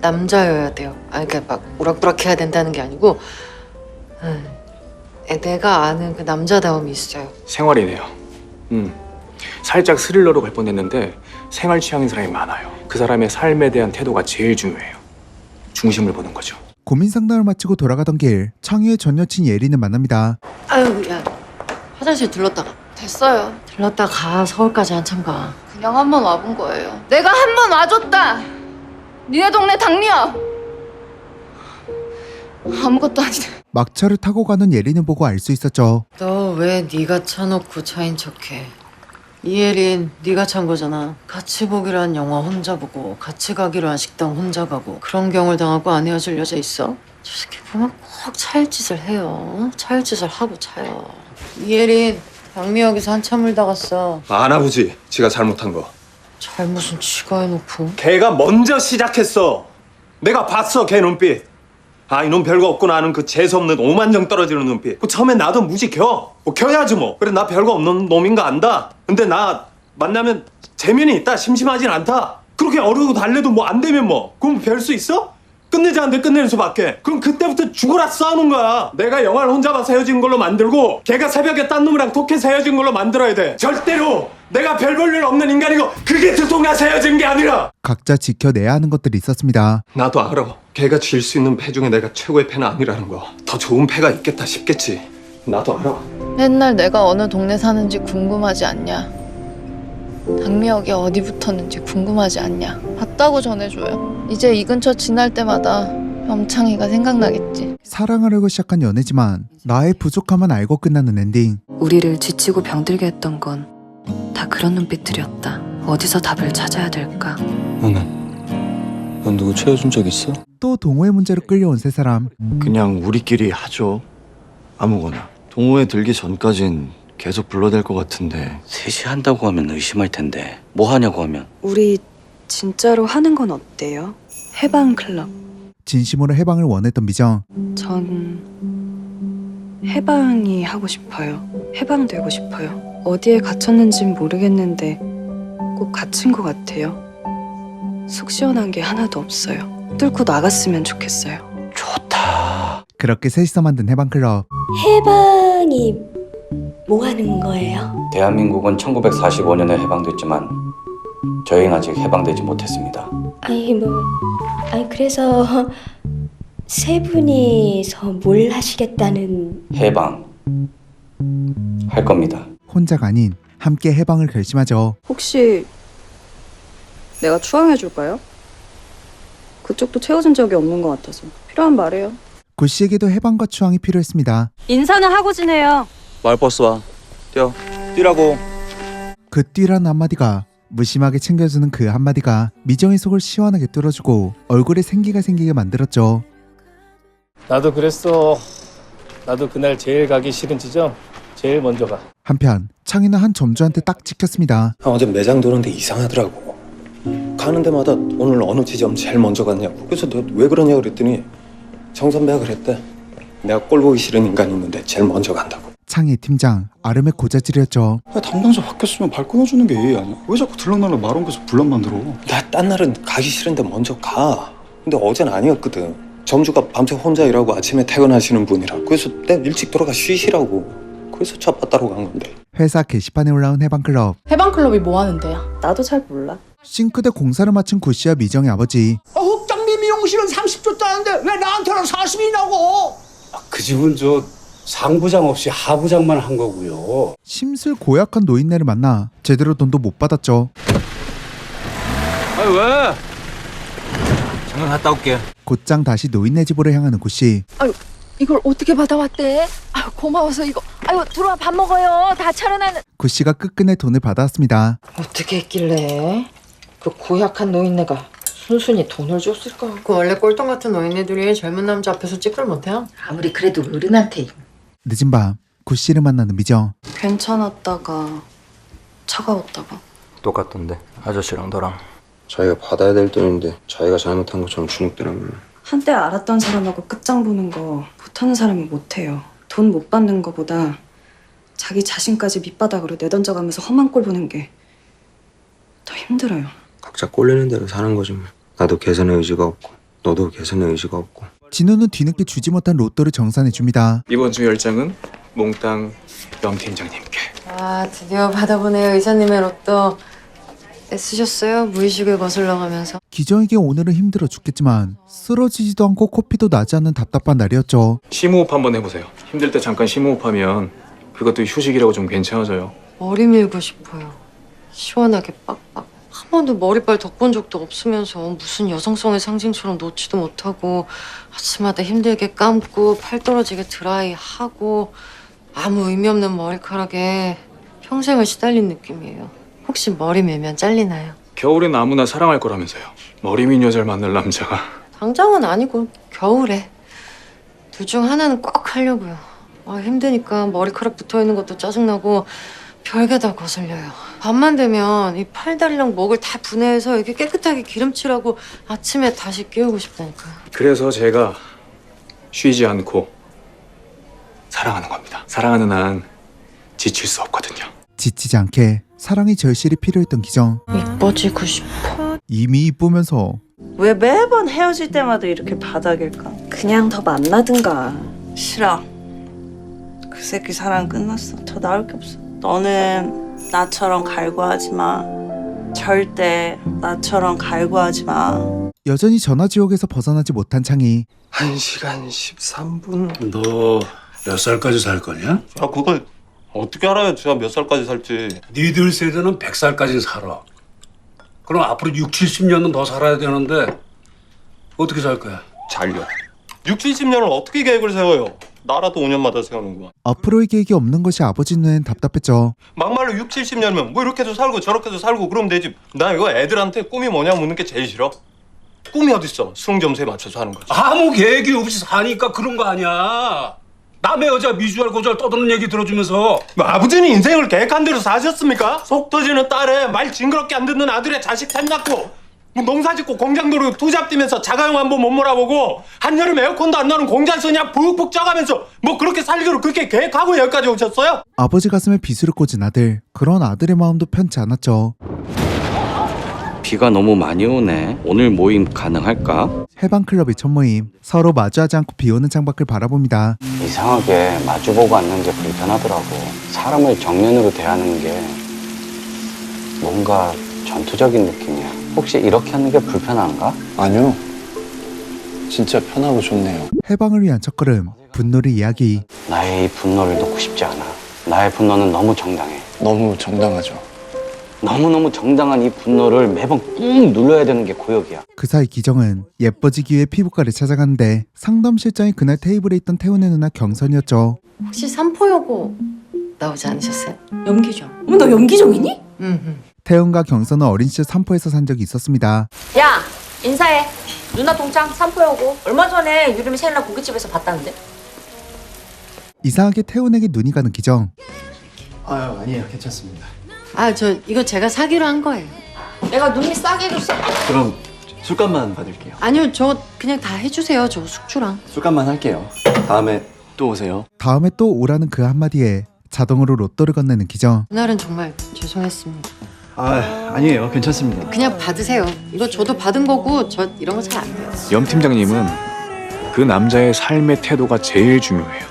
Speaker 5: 남자여야 돼요. 그러니까 막 우락부락해야 된다는 게 아니고 내가 아는 그 남자다움이 있어요.
Speaker 14: 생활이네요. 살짝 스릴러로 갈 뻔했는데 생활 취향인 사람이 많아요. 그 사람의 삶에 대한 태도가 제일 중요해요. 중심을 보는 거죠.
Speaker 2: 고민 상담을 마치고 돌아가던 길 창희의 전 여친 예린을 만납니다.
Speaker 5: 아유, 야, 화장실 들렀다가.
Speaker 4: 됐어요.
Speaker 5: 들렀다가 서울까지 한참 가.
Speaker 4: 그냥 한 번 와본 거예요. 내가 한 번 와줬다. 니네 동네 당리야. 아무것도 아니네.
Speaker 2: 막차를 타고 가는 예린을 보고 알 수 있었죠.
Speaker 5: 너 왜 네가 차놓고 차인 척해? 이예린, 네가 찬 거잖아. 같이 보기로 한 영화 혼자 보고 같이 가기로 한 식당 혼자 가고 그런 경우를 당하고 안 헤어질 여자 있어? 저 새끼 보면 꼭 차일 짓을 해요. 차일 짓을 하고 차요. 이예린, 양미역에서 한참 울다 갔어.
Speaker 1: 안 아버지, 지가 잘못한 거.
Speaker 5: 잘못은 지가 해놓고.
Speaker 1: 걔가 먼저 시작했어. 내가 봤어, 걔 눈빛. 아, 이놈 별거 없구나 하는 그 재수없는 오만정 떨어지는 눈빛. 처음엔 나도 무지 겨. 겨야지 뭐. 그래, 나 별거 없는 놈인 거 안다. 근데 나 만나면 재면이 있다. 심심하진 않다. 그렇게 어르고 달래도 뭐 안 되면 뭐. 그럼 별 수 있어? 끝내자는데 끝내는 수밖에. 그럼 그때부터 죽어라 싸우는 거야. 내가 영화를 혼자 봐서 헤어진 걸로 만들고 걔가 새벽에 딴 놈이랑 톡해서 헤어진 걸로 만들어야 돼. 절대로 내가 별 볼 일 없는 인간이고 그게 들통나서 헤어진 게 아니라.
Speaker 2: 각자 지켜내야 하는 것들이 있었습니다.
Speaker 1: 나도 알아. 걔가 질 수 있는 패 중에 내가 최고의 패는 아니라는 거. 더 좋은 패가 있겠다 싶겠지. 나도 알아.
Speaker 4: 맨날 내가 어느 동네 사는지 궁금하지 않냐? 당미역이 어디 붙었는지 궁금하지 않냐? 봤다고 전해줘요. 이제 이 근처 지날 때마다 염창이가 생각나겠지.
Speaker 2: 사랑하려고 시작한 연애지만 나의 부족함만 알고 끝나는 엔딩.
Speaker 13: 우리를 지치고 병들게 했던 건 다 그런 눈빛들이었다. 어디서 답을 찾아야 될까?
Speaker 22: 넌 누구 채워준 적 있어?
Speaker 2: 또 동호회 문제로 끌려온 세 사람.
Speaker 3: 그냥 우리끼리 하죠. 아무거나. 동호회 들기 전까진 계속 불러댈 것 같은데.
Speaker 11: 셋이 한다고 하면 의심할 텐데 뭐 하냐고 하면
Speaker 18: 우리 진짜로 하는 건 어때요? 해방클럽.
Speaker 2: 진심으로 해방을 원했던 미정.
Speaker 18: 전 해방이 하고 싶어요. 해방되고 싶어요. 어디에 갇혔는진 모르겠는데 꼭 갇힌 것 같아요. 속 시원한 게 하나도 없어요. 뚫고 나갔으면 좋겠어요.
Speaker 2: 그렇게 셋이서 만든 해방클럽.
Speaker 17: 해방이 뭐 하는 거예요?
Speaker 11: 대한민국은 1945년에 해방됐지만 저희는 아직 해방되지 못했습니다.
Speaker 17: 아니 그래서 세 분이서 뭘 하시겠다는.
Speaker 11: 해방 할 겁니다.
Speaker 2: 혼자가 아닌 함께 해방을 결심하죠.
Speaker 18: 혹시 내가 추앙해줄까요? 그쪽도 채워준 적이 없는 것 같아서 필요한 말이에요.
Speaker 2: 구씨에게도 해방과 추앙이 필요했습니다.
Speaker 18: 인사는 하고 지내요.
Speaker 22: 마을버스 와. 뛰라고.
Speaker 2: 그 뛰라는 한마디가, 무심하게 챙겨주는 그 한마디가 미정의 속을 시원하게 뚫어주고 얼굴에 생기가 생기게 만들었죠.
Speaker 8: 나도 그랬어. 나도 그날 제일 가기 싫은 지점 제일 먼저 가.
Speaker 2: 한편 창희는 한 점주한테 딱 찍혔습니다.
Speaker 6: 어제 매장 도는데 이상하더라고. 가는 데마다 오늘 어느 지점 제일 먼저 갔냐고. 그래서 너 왜 그러냐 그랬더니 정 선배가 그랬대. 내가 꼴 보기 싫은 인간이 있는데 제일 먼저 간다고.
Speaker 2: 창희 팀장 아름의 고자질이었죠.
Speaker 19: 담당자 바뀌었으면 발 끊어주는 게 예의 아니야? 왜 자꾸 들락날락 말 옮겨서 분란 만들어?
Speaker 6: 나 딴 날은 가기 싫은데 먼저 가. 근데 어제는 아니었거든. 점주가 밤새 혼자 일하고 아침에 퇴근하시는 분이라. 그래서 내가 일찍 돌아가 쉬시라고. 그래서 차바 따로 간 건데.
Speaker 2: 회사 게시판에 올라온 해방클럽.
Speaker 21: 해방클럽이 뭐 하는 데야?
Speaker 18: 나도 잘 몰라.
Speaker 2: 싱크대 공사를 마친 구씨와 미정의 아버지.
Speaker 12: 흑장미 미용실은 30조 따는데 왜 나한테는 40이냐고.
Speaker 24: 그 집은 저 상부장 없이 하부장만 한 거고요.
Speaker 2: 심술 고약한 노인네를 만나 제대로 돈도 못 받았죠.
Speaker 22: 아니 왜? 잠깐 갔다 올게.
Speaker 2: 곧장 다시 노인네 집으로 향하는 구씨.
Speaker 4: 아유, 이걸 어떻게 받아왔대? 아유, 고마워서 이거. 아유, 들어와 밥 먹어요. 다 차려놨는.
Speaker 2: 구씨가 끝끝내 돈을 받아왔습니다.
Speaker 5: 어떻게 했길래 그 고약한 노인네가 순순히 돈을 줬을까? 그 원래 꼴통 같은 노인네들이 젊은 남자 앞에서 찌끄러 못해요? 아무리 그래도 어른한테.
Speaker 2: 늦은 밤 구씨를 만나는 미정.
Speaker 18: 괜찮았다가 차가웠다가
Speaker 22: 똑같던데 아저씨랑 너랑. 자기가 받아야 될 돈인데 자기가 잘못한 것처럼 주눅대라면.
Speaker 18: 한때 알았던 사람하고 끝장 보는 거 못하는 사람이 못해요. 돈 못 받는 거보다 자기 자신까지 밑바닥으로 내던져가면서 험한 꼴 보는 게 더 힘들어요.
Speaker 22: 각자 꼴리는 대로 사는 거지 뭐. 나도 개선의 의지가 없고 너도 개선의 의지가 없고.
Speaker 2: 진우는 뒤늦게 주지 못한 로또를 정산해줍니다.
Speaker 14: 이번 주 10장은 몽땅 염 팀장님께.
Speaker 5: 아, 드디어 받아보네요. 의사님의 로또. 애쓰셨어요? 무의식을 거슬러 가면서.
Speaker 2: 기정에게 오늘은 힘들어 죽겠지만 쓰러지지도 않고 코피도 나지 않는 답답한 날이었죠.
Speaker 14: 심호흡 한번 해보세요. 힘들 때 잠깐 심호흡하면 그것도 휴식이라고 좀 괜찮아져요.
Speaker 5: 머리 밀고 싶어요. 시원하게 빡빡. 한 번도 머리빨 덕본 적도 없으면서 무슨 여성성의 상징처럼 놓지도 못하고 아침마다 힘들게 감고 팔 떨어지게 드라이하고 아무 의미 없는 머리카락에 평생을 시달린 느낌이에요. 혹시 머리 밀면 잘리나요?
Speaker 14: 겨울엔 아무나 사랑할 거라면서요. 머리 민 여자를 만날 남자가.
Speaker 5: 당장은 아니고 겨울에. 둘 중 하나는 꼭 하려고요. 아, 힘드니까 머리카락 붙어있는 것도 짜증나고 별게 다 거슬려요. 밤만 되면 이 팔다리랑 목을 다 분해해서 이렇게 깨끗하게 기름칠하고 아침에 다시 깨우고 싶다니까요.
Speaker 14: 그래서 제가 쉬지 않고 사랑하는 겁니다. 사랑하는 한 지칠 수 없거든요.
Speaker 2: 지치지 않게 사랑이 절실히 필요했던 기정.
Speaker 5: 이뻐지고 싶어.
Speaker 2: 이미 이쁘면서
Speaker 9: 왜 매번 헤어질 때마다 이렇게 바닥일까?
Speaker 18: 그냥 더 만나든가.
Speaker 9: 싫어. 그 새끼 사랑 끝났어. 더 나을 게 없어. 너는 나처럼 갈구하지 마. 절대 나처럼 갈구하지 마.
Speaker 2: 여전히 전화지옥에서 벗어나지 못한 창희.
Speaker 6: 1시간 13분.
Speaker 24: 너 몇 살까지 살 거냐?
Speaker 6: 아, 그걸 어떻게 알아요? 제가 몇 살까지 살지.
Speaker 24: 니들 세대는 100살까지 살아. 그럼 앞으로 6, 70년은 더 살아야 되는데 어떻게 살 거야?
Speaker 6: 잘요. 6, 70년을 어떻게 계획을 세워요? 나라도 5년마다 세우는구만.
Speaker 2: 앞으로의 계획이 없는 것이 아버지 눈엔 답답했죠.
Speaker 6: 막말로 6, 70년이면 뭐 이렇게도 살고 저렇게도 살고 그러면 되지. 나 이거 애들한테 꿈이 뭐냐 묻는 게 제일 싫어. 꿈이 어딨어? 수능 점수에 맞춰서 하는 거지.
Speaker 24: 아무 계획이 없이 사니까 그런 거 아니야. 남의 여자 미주알 고주알 떠드는 얘기 들어주면서.
Speaker 1: 뭐 아버지는 인생을 계획한 대로 사셨습니까? 속 터지는 딸에 말 징그럽게 안 듣는 아들의 자식 셋 낳고 뭐 농사 짓고 공장 노리고 투잡 뛰면서 자가용 한 번 못 몰아보고 한여름 에어컨도 안 나는 공장에서 그냥 푹푹 쪄가면서 뭐 그렇게 살기로 그렇게 계획하고 여기까지 오셨어요?
Speaker 2: 아버지 가슴에 비수를 꽂은 아들. 그런 아들의 마음도 편치 않았죠.
Speaker 11: 비가 너무 많이 오네. 오늘 모임 가능할까?
Speaker 2: 해방클럽의 첫 모임. 서로 마주하지 않고 비오는 창밖을 바라봅니다.
Speaker 22: 이상하게 마주보고 앉는 게 불편하더라고. 사람을 정면으로 대하는 게 뭔가 전투적인 느낌이야. 혹시 이렇게 하는 게 불편한가?
Speaker 3: 아니요. 진짜 편하고 좋네요.
Speaker 2: 해방을 위한 첫걸음. 분노를 이야기.
Speaker 22: 나의 이 분노를 놓고 싶지 않아. 나의 분노는 너무 정당해.
Speaker 3: 너무 정당하죠.
Speaker 22: 너무너무 정당한 이 분노를 매번 꾹 눌러야 되는 게 고역이야.
Speaker 2: 그 사이 기정은 예뻐지기 위해 피부과를 찾아갔는데 상담실장이 그날 테이블에 있던 태훈의 누나 경선이었죠.
Speaker 5: 혹시 삼포여고 나오지 않으셨어요?
Speaker 21: 염기정. 어머, 너 염기정이니?
Speaker 5: 응.
Speaker 2: 태훈과 경선은 어린 시절 삼포에서 산 적이 있었습니다.
Speaker 7: 야, 인사해. 누나 동창 삼포여고. 얼마 전에 유림이 생일날 고깃집에서 봤다는데.
Speaker 2: 이상하게 태훈에게 눈이 가는 기정.
Speaker 3: 아유, 아니에요. 괜찮습니다.
Speaker 5: 아, 저 이거 제가 사기로 한 거예요.
Speaker 7: 내가 눈이 싸게 해줬어.
Speaker 3: 그럼 술값만 받을게요.
Speaker 5: 아니요, 저 그냥 다 해주세요. 저 숙주랑.
Speaker 3: 술값만 할게요. 다음에 또 오세요.
Speaker 2: 다음에 또 오라는 그 한마디에 자동으로 로또를 건네는 기정.
Speaker 5: 그날은 정말 죄송했습니다.
Speaker 3: 아, 아니에요. 괜찮습니다.
Speaker 5: 그냥 받으세요. 이거 저도 받은 거고 저 이런 거 잘 안 돼요.
Speaker 14: 염 팀장님은 그 남자의 삶의 태도가 제일 중요해요.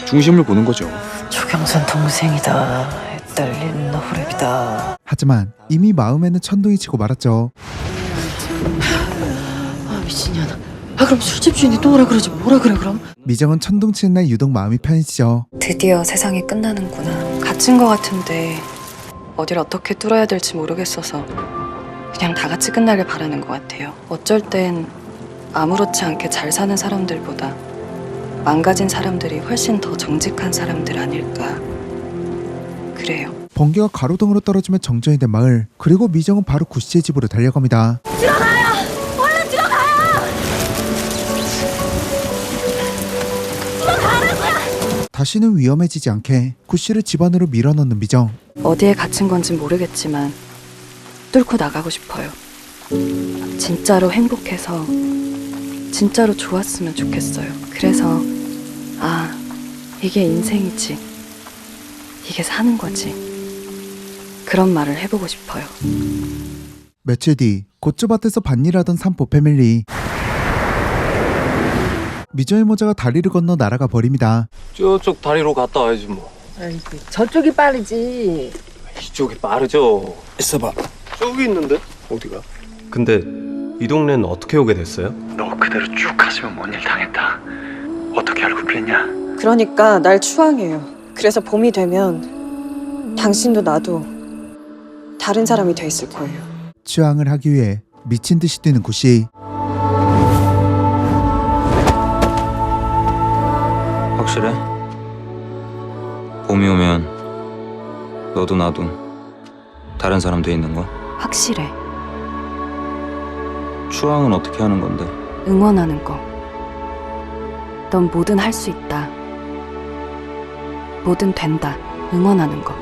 Speaker 14: 중심을 보는 거죠.
Speaker 5: 조경선 동생이다. 딸린 호랩이다.
Speaker 2: 하지만 이미 마음에는 천둥이 치고 말았죠.
Speaker 5: 아, 미친년아. 아, 그럼 술집 주인이 또 오라 그러지. 뭐라 그래 그럼?
Speaker 2: 미정은 천둥 치는 날 유독 마음이 편해지죠.
Speaker 18: 드디어 세상이 끝나는구나. 갇힌 것 같은데 어딜 어떻게 뚫어야 될지 모르겠어서 그냥 다 같이 끝나길 바라는 것 같아요. 어쩔 땐 아무렇지 않게 잘 사는 사람들보다 망가진 사람들이 훨씬 더 정직한 사람들 아닐까. 그래요.
Speaker 2: 번개가 가로등으로 떨어지며 정전이 된 마을. 그리고 미정은 바로 구씨의 집으로 달려갑니다.
Speaker 17: 들어가요! 얼른 들어가요! 들어가라고요!
Speaker 2: 다시는 위험해지지 않게 구씨를 집 안으로 밀어넣는 미정.
Speaker 18: 어디에 갇힌 건진 모르겠지만
Speaker 13: 뚫고 나가고 싶어요. 진짜로 행복해서 진짜로 좋았으면 좋겠어요. 그래서 아, 이게 인생이지. 이게 사는 거지. 그런 말을 해보고 싶어요.
Speaker 2: 며칠 뒤 고추밭에서 밭일하던 삼포 패밀리. 미저의 모자가 다리를 건너 날아가 버립니다.
Speaker 6: 저쪽 다리로 갔다 와야지 뭐.
Speaker 5: 아이고, 저쪽이 빠르지.
Speaker 6: 이쪽이 빠르죠.
Speaker 1: 있어봐. 저기 있는데? 어디가?
Speaker 6: 근데 이 동네는 어떻게 오게 됐어요?
Speaker 19: 너 그대로 쭉 갔으면 뭔 일 당했다. 어떻게 알고 그랬냐?
Speaker 18: 그러니까 날 추앙해요. 그래서 봄이 되면 당신도 나도 다른 사람이 돼 있을 거예요.
Speaker 2: 취향을 하기 위해 미친 듯이 뛰는 구씨.
Speaker 22: 확실해? 봄이 오면 너도 나도 다른 사람 돼 있는 거?
Speaker 13: 확실해.
Speaker 22: 추앙은 어떻게 하는 건데?
Speaker 13: 응원하는 거. 넌 뭐든 할 수 있다. 뭐든 된다. 응원하는 거.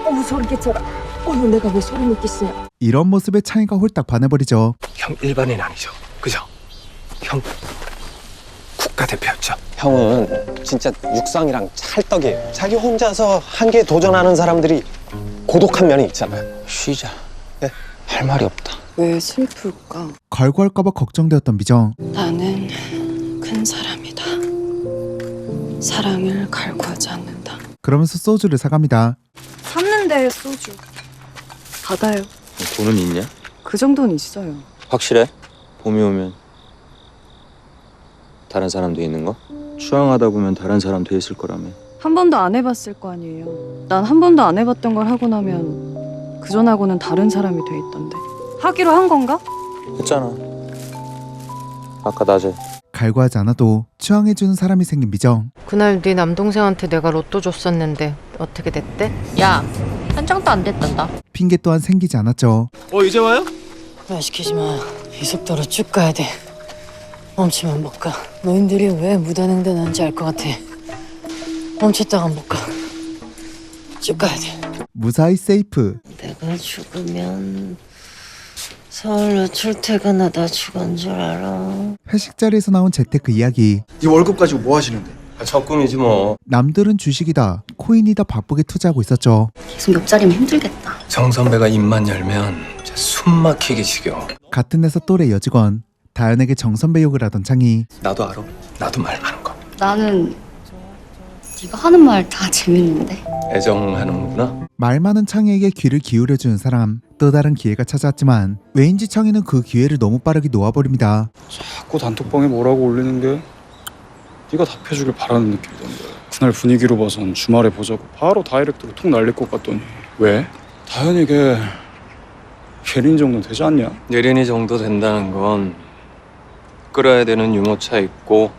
Speaker 18: 어머 소름 끼쳐라. 어머 내가 왜 소름을 끼치냐.
Speaker 2: 이런 모습에 창희가 홀딱 반해버리죠.
Speaker 1: 형 일반인 아니죠? 그죠? 형 국가대표였죠?
Speaker 6: 형은 진짜 육상이랑 찰떡이에요. 자기 혼자서 한계에 도전하는 사람들이 고독한 면이 있잖아요.
Speaker 22: 쉬자.
Speaker 6: 네?
Speaker 22: 할 말이 없다.
Speaker 13: 왜 슬플까?
Speaker 2: 걸고할까봐 걱정되었던 미정.
Speaker 13: 나는 큰 사람이다. 사랑을 갈구하지 않는다.
Speaker 2: 그러면서 소주를 사갑니다.
Speaker 18: 샀는데 소주.
Speaker 13: 받아요.
Speaker 22: 돈은 있냐?
Speaker 13: 그 정도는 있어요.
Speaker 22: 확실해? 봄이 오면 다른 사람 돼 있는 거? 추앙하다 보면 다른 사람 돼 있을 거라며.
Speaker 18: 한 번도 안 해봤을 거 아니에요. 난 한 번도 안 해봤던 걸 하고 나면 그 전하고는 다른 사람이 돼 있던데. 하기로 한 건가?
Speaker 22: 했잖아. 아까 낮에.
Speaker 2: 갈구하지 않아도 취향해주는 사람이 생긴 미정.
Speaker 5: 그날 네 남동생한테 내가 로또 줬었는데 어떻게 됐대? 야, 한 장도 안 됐단다.
Speaker 2: 핑계 또한 생기지 않았죠.
Speaker 1: 이제 와요?
Speaker 5: 말 시키지 마. 이 속도로 쭉 가야 돼. 멈추면 못 가. 너희들이 왜 무단횡단하는지 알 것 같아. 멈췄다가 못 가. 쭉 가야 돼.
Speaker 2: 무사히 세이프.
Speaker 5: 내가 죽으면 서울로 출퇴근하다 죽은 줄 알아.
Speaker 2: 회식 자리에서 나온 재테크 이야기.
Speaker 19: 네 월급 가지고 뭐 하시는데?
Speaker 6: 적금이지 뭐.
Speaker 2: 남들은 주식이다, 코인이다 바쁘게 투자하고 있었죠.
Speaker 21: 계속 옆자리면 힘들겠다.
Speaker 6: 정 선배가 입만 열면 진짜 숨 막히기 지겨워.
Speaker 2: 같은 회사 또래 여직원. 다현에게 정선배 욕을 하던 창희.
Speaker 6: 나도 알아. 나도 말 많은 거.
Speaker 21: 나는 네가 하는 말 다 재밌는데.
Speaker 6: 애정하는구나.
Speaker 2: 말 많은 창희에게 귀를 기울여주는 사람. 또 다른 기회가 찾아왔지만 왜인지 창희는 그 기회를 너무 빠르게 놓아버립니다.
Speaker 19: 자꾸 단톡방에 뭐라고 올리는 게 네가 답해주길 바라는 느낌이던데. 그날 분위기로 봐선 주말에 보자고 바로 다이렉트로 톡 날릴 것 같더니 왜? 다현이 걔 예린 정도 되지 않냐?
Speaker 6: 예린이 정도 된다는 건 끌어야 되는 유모차 있고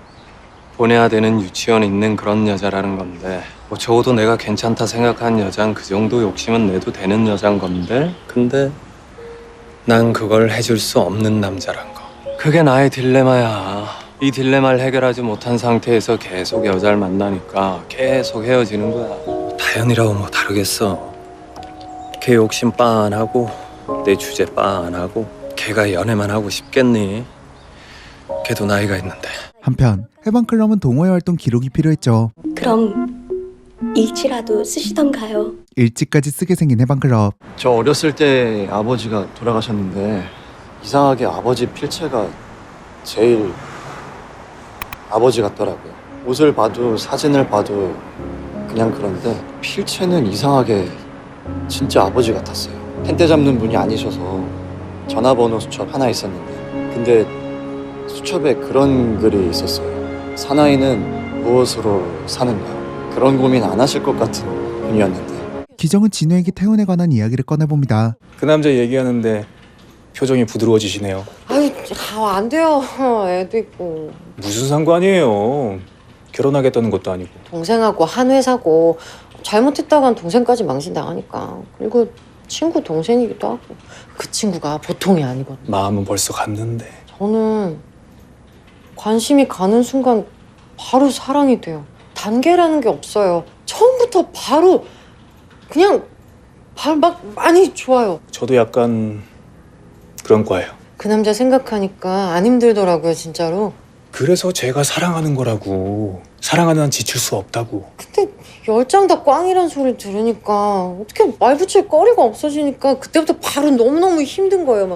Speaker 6: 보내야 되는 유치원 있는 그런 여자라는 건데, 뭐 적어도 내가 괜찮다 생각한 여잔 그 정도 욕심은 내도 되는 여잔 건데, 근데 난 그걸 해줄 수 없는 남자란 거. 그게 나의 딜레마야. 이 딜레마를 해결하지 못한 상태에서 계속 여자를 만나니까 계속 헤어지는 거야. 다현이라고 뭐 다르겠어. 걔 욕심 빤하고 내 주제 빤하고 걔가 연애만 하고 싶겠니? 걔도 나이가 있는데.
Speaker 2: 한편 해방클럽은 동호회 활동 기록이 필요했죠.
Speaker 21: 그럼 일지라도 쓰시던가요?
Speaker 2: 일지까지 쓰게 생긴 해방클럽.
Speaker 3: 저 어렸을 때 아버지가 돌아가셨는데 이상하게 아버지 필체가 제일 아버지 같더라고요. 옷을 봐도 사진을 봐도 그냥 그런데 필체는 이상하게 진짜 아버지 같았어요. 펜대 잡는 분이 아니셔서 전화번호 수첩 하나 있었는데, 근데 수첩에 그런 글이 있었어요. 사나이는 무엇으로 사는가. 그런 고민 안 하실 것 같은 분이었는데.
Speaker 2: 기정은 진우에게 태훈에 관한 이야기를 꺼내봅니다.
Speaker 14: 그 남자 얘기하는데 표정이 부드러워지시네요.
Speaker 5: 아유, 안 돼요. 애도 있고.
Speaker 14: 무슨 상관이에요. 결혼하겠다는 것도 아니고.
Speaker 5: 동생하고 한 회사고 잘못했다간 동생까지 망신당하니까. 그리고 친구 동생이기도 하고. 그 친구가 보통이 아니거든.
Speaker 14: 마음은 벌써 갔는데.
Speaker 5: 저는 관심이 가는 순간 바로 사랑이 돼요. 단계라는 게 없어요. 처음부터 바로 그냥 바로 막 많이 좋아요.
Speaker 14: 저도 약간 그런 거예요.
Speaker 5: 그 남자 생각하니까 안 힘들더라고요, 진짜로.
Speaker 14: 그래서 제가 사랑하는 거라고. 사랑하는 한 지칠 수 없다고.
Speaker 5: 근데 10장 다 꽝이란 소리 들으니까 어떻게 말 붙일 거리가 없어지니까 그때부터 바로 너무너무 힘든 거예요.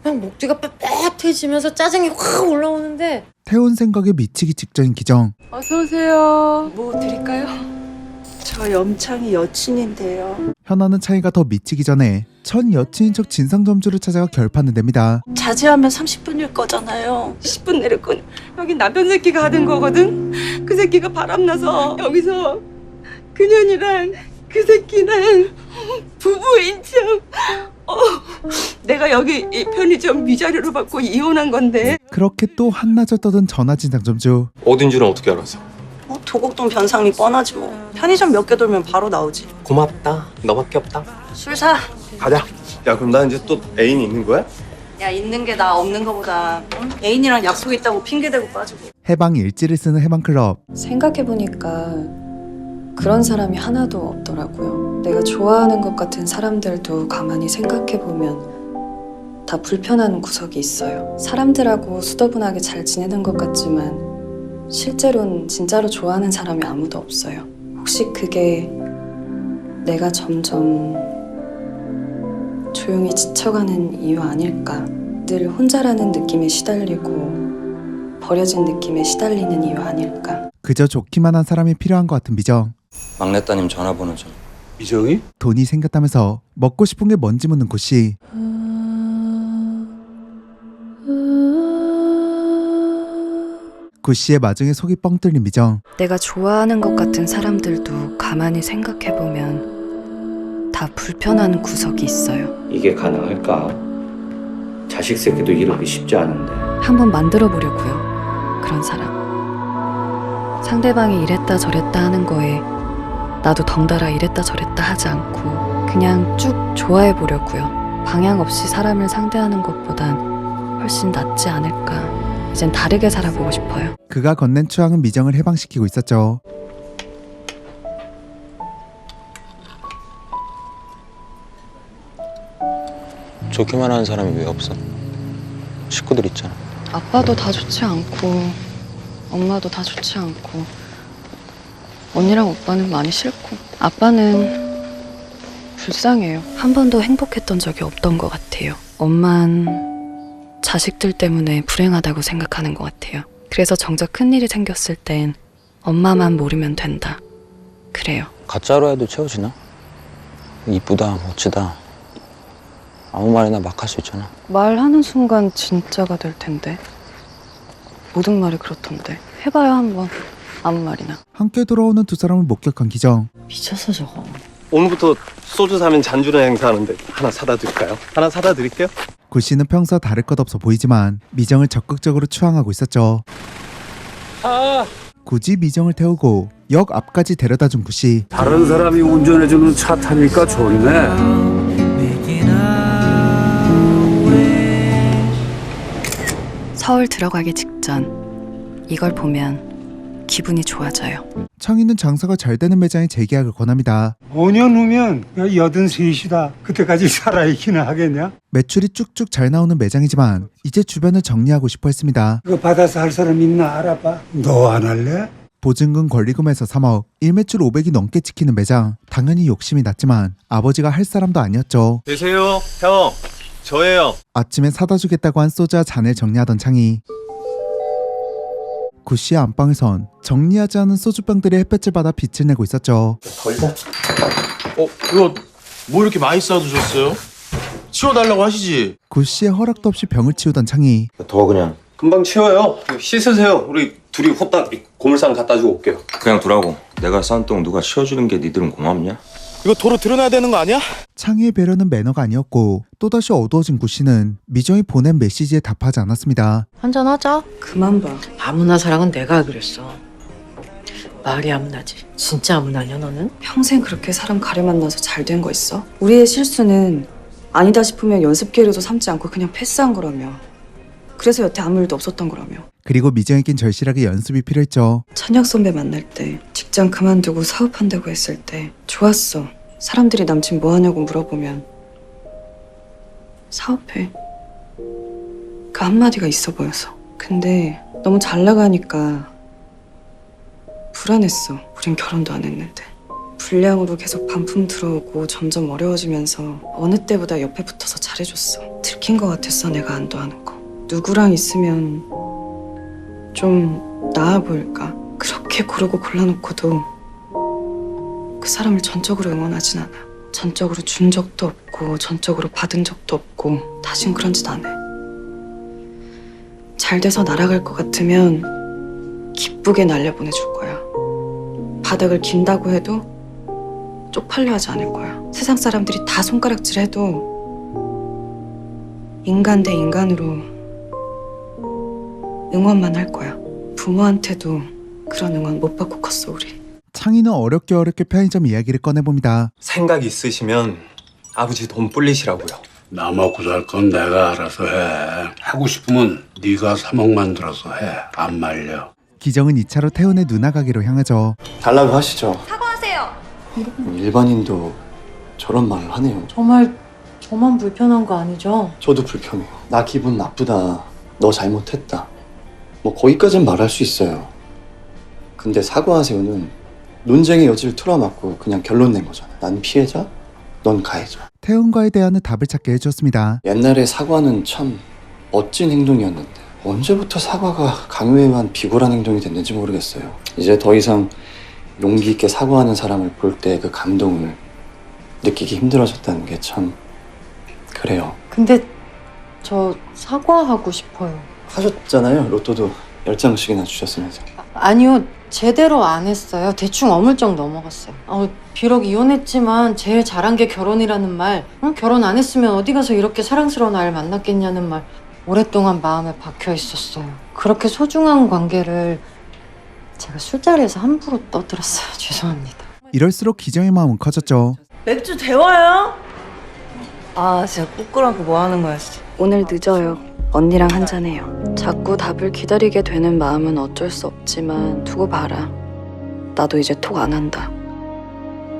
Speaker 5: 막 목 뒤가 빳빳해지면서 짜증이 확 올라오는데.
Speaker 2: 태운 생각에 미치기 직전인 기정.
Speaker 9: 어서 오세요. 뭐 드릴까요? 저 염창이 여친인데요.
Speaker 2: 현아는 차이가 더 미치기 전에 첫 여친인 척 진상점주를 찾아가 결판을 냅니다.
Speaker 9: 자제하면 30분일 거잖아요. 10분 내릴 건 여기 남편 새끼가 하는 거거든. 그 새끼가 바람나서 여기서 그년이랑 그 새끼랑 부부인 척. 내가 여기 이 편의점 위자료로 받고 이혼한 건데.
Speaker 2: 그렇게 또 한나절 떠든 전화 진상점주.
Speaker 6: 어딘지는 어떻게 알았어?
Speaker 9: 도곡동 변상이 뻔하지 뭐. 편의점 몇 개 돌면 바로 나오지.
Speaker 6: 고맙다. 너밖에 없다.
Speaker 9: 술 사.
Speaker 1: 가자. 야 그럼 나 이제 또 애인이 있는 거야?
Speaker 9: 야, 있는 게 나 없는 거보다 응? 애인이랑 약속 있다고 핑계대고 빠지고.
Speaker 2: 해방 일지를 쓰는 해방클럽.
Speaker 13: 생각해보니까 그런 사람이 하나도 없더라고요. 내가 좋아하는 것 같은 사람들도 가만히 생각해보면 다 불편한 구석이 있어요. 사람들하고 수더분하게 잘 지내는 것 같지만 실제로는 진짜로 좋아하는 사람이 아무도 없어요. 혹시 그게 내가 점점 조용히 지쳐가는 이유 아닐까? 늘 혼자라는 느낌에 시달리고 버려진 느낌에 시달리는 이유 아닐까?
Speaker 2: 그저 좋기만 한 사람이 필요한 것 같은 미정.
Speaker 22: 막내 따님 전화번호 좀.
Speaker 24: 미정이?
Speaker 2: 돈이 생겼다면서 먹고 싶은 게 뭔지 묻는 고씨. 고씨의 마중에 속이 뻥 뚫린 미정.
Speaker 13: 내가 좋아하는 것 같은 사람들도 가만히 생각해보면 다 불편한 구석이 있어요.
Speaker 11: 이게 가능할까? 자식 새끼도 이러기 쉽지 않은데.
Speaker 13: 한번 만들어 보려고요. 그런 사람. 상대방이 이랬다 저랬다 하는 거에 나도 덩달아 이랬다 저랬다 하지 않고 그냥 쭉 좋아해 보려고요. 방향 없이 사람을 상대하는 것보단 훨씬 낫지 않을까. 이젠 다르게 살아보고 싶어요.
Speaker 2: 그가 건넨 추앙은 미정을 해방시키고 있었죠.
Speaker 22: 좋기만 하는 사람이 왜 없어? 식구들 있잖아.
Speaker 13: 아빠도 다 좋지 않고 엄마도 다 좋지 않고 언니랑 오빠는 많이 싫고 아빠는 불쌍해요. 한 번도 행복했던 적이 없던 것 같아요. 엄만 자식들 때문에 불행하다고 생각하는 것 같아요. 그래서 정작 큰일이 생겼을 땐 엄마만 모르면 된다. 그래요.
Speaker 22: 가짜로 해도 채워지나? 이쁘다, 멋지다. 아무 말이나 막 할 수 있잖아.
Speaker 13: 말하는 순간 진짜가 될 텐데. 모든 말이 그렇던데. 해봐요 한번. 아무 말이나.
Speaker 2: 함께 돌아오는 두 사람을 목격한 기정.
Speaker 5: 미쳤어 저거.
Speaker 1: 오늘부터 소주 사면 잔주는 행사하는데 하나 사다 드릴까요? 하나 사다 드릴게요.
Speaker 2: 고씨는 평소와 다를 것 없어 보이지만 미정을 적극적으로 추앙하고 있었죠. 굳이 미정을 태우고 역 앞까지 데려다준 구씨.
Speaker 24: 다른 사람이 운전해주는 차 타니까 좋네.
Speaker 13: 서울 들어가기 직전 이걸 보면 기분이 좋아져요.
Speaker 2: 창희는 장사가 잘 되는 매장에 재계약을 권합니다.
Speaker 12: 5년 후면 83이다. 그때까지 살아있기는 하겠냐?
Speaker 2: 매출이 쭉쭉 잘 나오는 매장이지만 이제 주변을 정리하고 싶어 했습니다.
Speaker 12: 이거 받아서 할 사람 있나 알아봐. 너 안 할래?
Speaker 2: 보증금 권리금에서 3억, 일매출 500이 넘게 찍히는 매장. 당연히 욕심이 났지만 아버지가 할 사람도 아니었죠.
Speaker 1: 계세요, 형. 저예요.
Speaker 2: 아침에 사다 주겠다고 한 소주와 잔을 정리하던 창희. 구씨의 안방에선 정리하지 않은 소주병들이 햇볕을 받아 빛을 내고 있었죠.
Speaker 1: 걸자. 이거 뭐 이렇게 많이 싸두셨어요? 치워달라고 하시지.
Speaker 2: 구씨의 허락도 없이 병을 치우던 창희.
Speaker 22: 더 그냥.
Speaker 1: 금방 치워요. 씻으세요. 우리 둘이 후딱 고물상 갖다 주고 올게요.
Speaker 22: 그냥 두라고. 내가 싼 똥 누가 치워주는 게 니들은 고맙냐?
Speaker 1: 이거 도로 드러나야 되는 거 아니야?
Speaker 2: 창희의 배려는 매너가 아니었고 또다시 어두워진 구씨는 미정이 보낸 메시지에 답하지 않았습니다.
Speaker 5: 한잔하자.
Speaker 13: 그만 봐.
Speaker 5: 아무나 사랑은 내가 그랬어. 말이 아무나지. 진짜 아무나냐 너는?
Speaker 13: 평생 그렇게 사람 가려 만나서 잘 된 거 있어? 우리의 실수는 아니다 싶으면 연습 기회로도 삼지 않고 그냥 패스한 거라며.
Speaker 18: 그래서 여태 아무 일도 없었던 거라며.
Speaker 2: 그리고 미정에겐 절실하게 연습이 필요했죠.
Speaker 18: 찬혁 선배 만날 때, 직장 그만두고 사업한다고 했을 때 좋았어. 사람들이 남친 뭐 하냐고 물어보면 사업해. 그 한마디가 있어 보여서. 근데 너무 잘 나가니까 불안했어. 우린 결혼도 안 했는데. 불량으로 계속 반품 들어오고 점점 어려워지면서 어느 때보다 옆에 붙어서 잘해줬어. 들킨 것 같았어, 내가 안도하는 거. 누구랑 있으면 좀 나아 보일까? 그렇게 고르고 골라놓고도 그 사람을 전적으로 응원하진 않아. 전적으로 준 적도 없고 전적으로 받은 적도 없고 다신 그런 짓 안 해. 잘 돼서 날아갈 것 같으면 기쁘게 날려보내줄 거야. 바닥을 긴다고 해도 쪽팔려 하지 않을 거야. 세상 사람들이 다 손가락질해도 인간 대 인간으로 응원만 할 거야. 부모한테도 그런 응원 못 받고 컸어, 우리.
Speaker 2: 창희는 어렵게 편의점 이야기를 꺼내봅니다.
Speaker 6: 생각 있으시면 아버지 돈 불리시라고요.
Speaker 24: 나 먹고 살 건 내가 알아서 해. 하고 싶으면 네가 3억 만들어서 해. 안 말려.
Speaker 2: 기정은 2차로 태훈의 누나 가게로 향하죠.
Speaker 3: 달라고 하시죠.
Speaker 17: 사과하세요.
Speaker 3: 일반인도 저런 말을 하네요.
Speaker 5: 정말 저만 불편한 거 아니죠?
Speaker 3: 저도 불편해요. 나 기분 나쁘다. 너 잘못했다. 뭐 거기까진 말할 수 있어요. 근데 사과하세요는 논쟁의 여지를 틀어막고 그냥 결론 낸 거잖아. 난 피해자, 넌 가해자.
Speaker 2: 태훈과의 대화는 답을 찾게 해줬습니다.
Speaker 3: 옛날에 사과는 참 멋진 행동이었는데 언제부터 사과가 강요에 의한 비굴한 행동이 됐는지 모르겠어요. 이제 더 이상 용기 있게 사과하는 사람을 볼 때 그 감동을 느끼기 힘들어졌다는 게 참 그래요.
Speaker 5: 근데 저 사과하고 싶어요.
Speaker 3: 하셨잖아요. 로또도 10장씩이나 주셨으면서.
Speaker 5: 아니요, 제대로 안 했어요. 대충 어물쩍 넘어갔어요. 비록 이혼했지만 제일 잘한 게 결혼이라는 말. 결혼 안 했으면 어디 가서 이렇게 사랑스러운 아이를 만났겠냐는 말. 오랫동안 마음에 박혀 있었어요. 그렇게 소중한 관계를 제가 술자리에서 함부로 떠들었어요. 죄송합니다.
Speaker 2: 이럴수록 기정의 마음은 커졌죠.
Speaker 17: 맥주 데워요?
Speaker 18: 아, 진짜 부끄럽고 뭐 하는 거야, 진짜.
Speaker 13: 오늘 늦어요. 언니랑 한잔해요. 자꾸 답을 기다리게 되는 마음은 어쩔 수 없지만 두고 봐라. 나도 이제 톡 안 한다.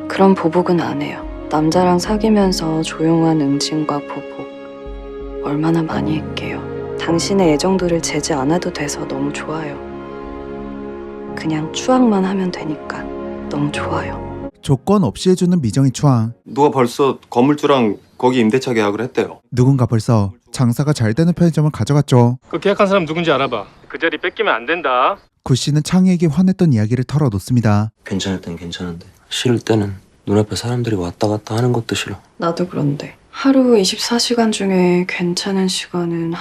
Speaker 13: 그런 보복은 안 해요. 남자랑 사귀면서 조용한 응징과 보복 얼마나 많이 했게요. 당신의 애정도를 재지 않아도 돼서 너무 좋아요. 그냥 추앙만 하면 되니까 너무 좋아요.
Speaker 2: 조건 없이 해주는 미정의 추앙.
Speaker 6: 누가 벌써 건물주랑 거기 임대차 계약을 했대요.
Speaker 2: 누군가 벌써 장사가 잘 되는 편의점을 가져갔죠.
Speaker 8: 그 계약한 사람 누군지 알아봐. 그 자리 뺏기면 안 된다.
Speaker 2: 구씨는 창희에게 화냈던 이야기를 털어놓습니다.
Speaker 22: 괜찮을 땐 괜찮은데 싫을 때는 눈앞에 사람들이 왔다 갔다 하는 것도 싫어.
Speaker 18: 나도 그런데 하루 24시간 중에 괜찮은 시간은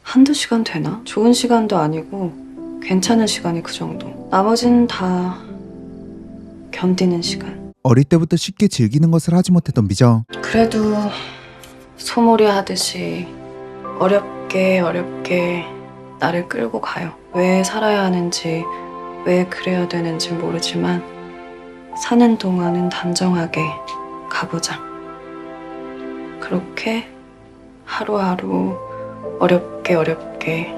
Speaker 18: 한두 시간 되나? 좋은 시간도 아니고 괜찮은 시간이 그 정도. 나머지는 다 견디는 시간.
Speaker 2: 어릴 때부터 쉽게 즐기는 것을 하지 못했던 미정.
Speaker 18: 그래도 소몰이 하듯이 어렵게 나를 끌고 가요. 왜 살아야 하는지, 왜 그래야 되는지 모르지만 사는 동안은 단정하게 가보자. 그렇게 하루하루 어렵게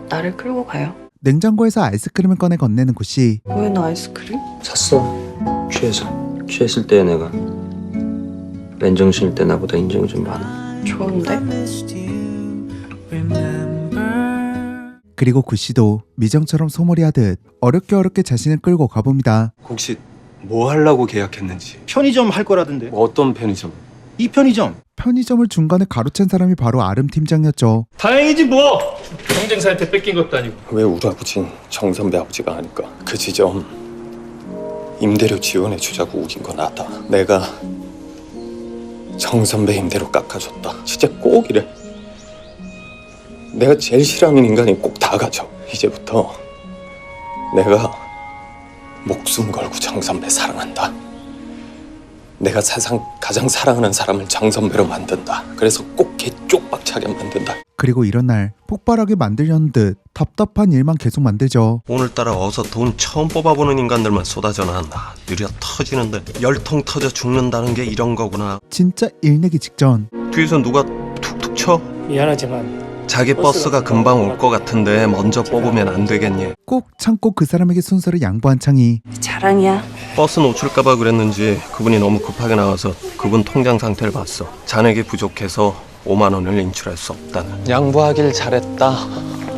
Speaker 18: 나를 끌고 가요.
Speaker 2: 냉장고에서 아이스크림을 꺼내 건네는 구씨.
Speaker 18: 왜 나 아이스크림?
Speaker 22: 샀어. 취했을 때 내가 맨정신일 때 나보다 인정이 좀 많아.
Speaker 18: 좋은데?
Speaker 2: 그리고 구씨도 미정처럼 소몰이하듯 어렵게 자신을 끌고 가봅니다.
Speaker 6: 혹시 뭐 하려고 계약했는지.
Speaker 12: 편의점 할 거라던데.
Speaker 6: 어떤 편의점?
Speaker 12: 이 편의점.
Speaker 2: 편의점을 중간에 가로챈 사람이 바로 아름 팀장이었죠.
Speaker 8: 다행이지 뭐. 경쟁사한테 뺏긴 것도 아니고.
Speaker 6: 왜 우리 아버지는 정 선배 아버지가 아닐까? 그 지점 임대료 지원해 주자고 우긴 건 나다. 내가 정 선배 임대료 깎아줬다. 진짜 꼭 이래. 내가 제일 싫어하는 인간이 꼭 다 가져. 이제부터 내가 목숨 걸고 정 선배 사랑한다. 내가 세상 가장 사랑하는 사람을 장 선배로 만든다. 그래서 꼭 걔 쪽박차게 만든다.
Speaker 2: 그리고 이런 날 폭발하게 만들려는 듯 답답한 일만 계속 만들죠.
Speaker 6: 오늘따라 어서 돈 처음 뽑아보는 인간들만 쏟아져 나간다. 느려 터지는데 열통 터져 죽는다는 게 이런 거구나.
Speaker 2: 진짜 일 내기 직전.
Speaker 6: 뒤에서 누가 툭툭 쳐?
Speaker 8: 미안하지만
Speaker 6: 자기 버스가 금방 올 것 같은데 먼저 뽑으면 안 되겠니?
Speaker 2: 꼭 참고 그 사람에게 순서를 양보한 창희.
Speaker 7: 자랑이야.
Speaker 6: 버스 놓칠까봐 그랬는지 그분이 너무 급하게 나와서 그분 통장 상태를 봤어. 잔액이 부족해서 5만 원을 인출할 수 없다는. 양보하길 잘했다.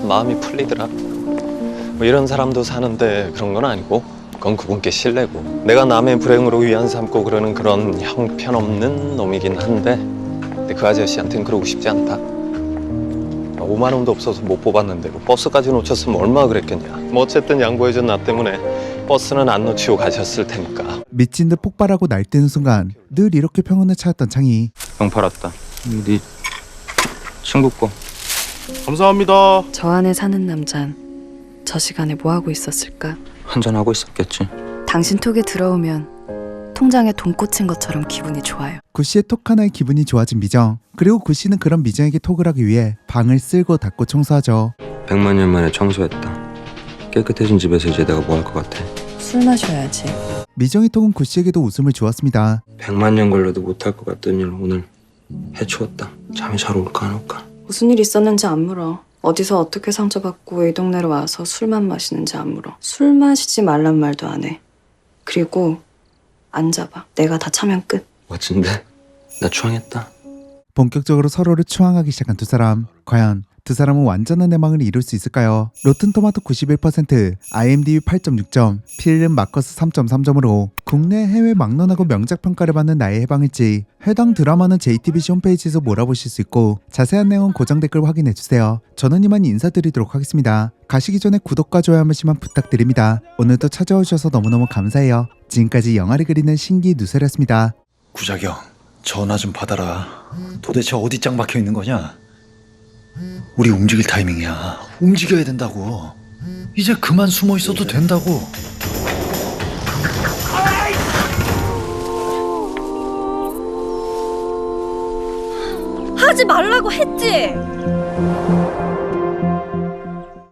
Speaker 6: 마음이 풀리더라. 뭐 이런 사람도 사는데 그런 건 아니고 그건 그분께 실례고 내가 남의 불행으로 위안 삼고 그러는 그런 형편없는 놈이긴 한데 근데 그 아저씨한테는 그러고 싶지 않다. 5만 원도 없어서 못 뽑았는데 뭐 버스까지 놓쳤으면 얼마나 그랬겠냐. 뭐 어쨌든 양보해준 나 때문에 버스는 안 놓치고 가셨을 테니까.
Speaker 2: 미친 듯 폭발하고 날뛰는 순간 늘 이렇게 평온을 찾았던 창희.
Speaker 11: 병 팔았다. 네 친구 거.
Speaker 19: 감사합니다.
Speaker 13: 저 안에 사는 남잔 저 시간에 뭐 하고 있었을까?
Speaker 11: 한잔하고 있었겠지.
Speaker 13: 당신 톡에 들어오면 통장에 돈 꽂힌 것처럼 기분이 좋아요.
Speaker 2: 구씨의 톡 하나에 기분이 좋아진 미정. 그리고 구씨는 그런 미정에게 톡을 하기 위해 방을 쓸고 닦고 청소하죠.
Speaker 22: 100만 년 만에 청소했다. 깨끗해진 집에서 이제 내가 뭐 할 것 같아?
Speaker 13: 술 마셔야지.
Speaker 2: 미정의 톡은 구씨에게도 웃음을 주었습니다.
Speaker 22: 100만 년 걸려도 못할 것 같던 일 오늘 해치웠다. 잠이 잘 올까 안 올까?
Speaker 13: 무슨 일 있었는지 안 물어. 어디서 어떻게 상처받고 이 동네로 와서 술만 마시는지 안 물어. 술 마시지 말란 말도 안 해. 그리고 안 잡아. 내가 다 차면 끝.
Speaker 22: 멋진데? 나 추앙했다.
Speaker 2: 본격적으로 서로를 추앙하기 시작한 두 사람. 과연 두 사람은 완전한 내망을 이룰 수 있을까요? 로튼토마토 91%, IMDb 8.6점, 필름 마커스 3.3점으로 국내 해외 막론하고 명작 평가를 받는 나의 해방일지. 해당 드라마는 JTBC 홈페이지에서 몰아보실 수 있고 자세한 내용은 고정 댓글 확인해주세요. 저는 이만 인사드리도록 하겠습니다. 가시기 전에 구독과 좋아요 한 번씩만 부탁드립니다. 오늘도 찾아와 주셔서 너무너무 감사해요. 지금까지 영화를 그리는 신기 누설이었습니다.
Speaker 10: 구자경, 전화 좀 받아라. 도대체 어디 짱 박혀 있는 거냐? 우리 움직일 타이밍이야. 움직여야 된다고. 이제 그만 숨어 있어도 된다고.
Speaker 17: 하지 말라고 했지.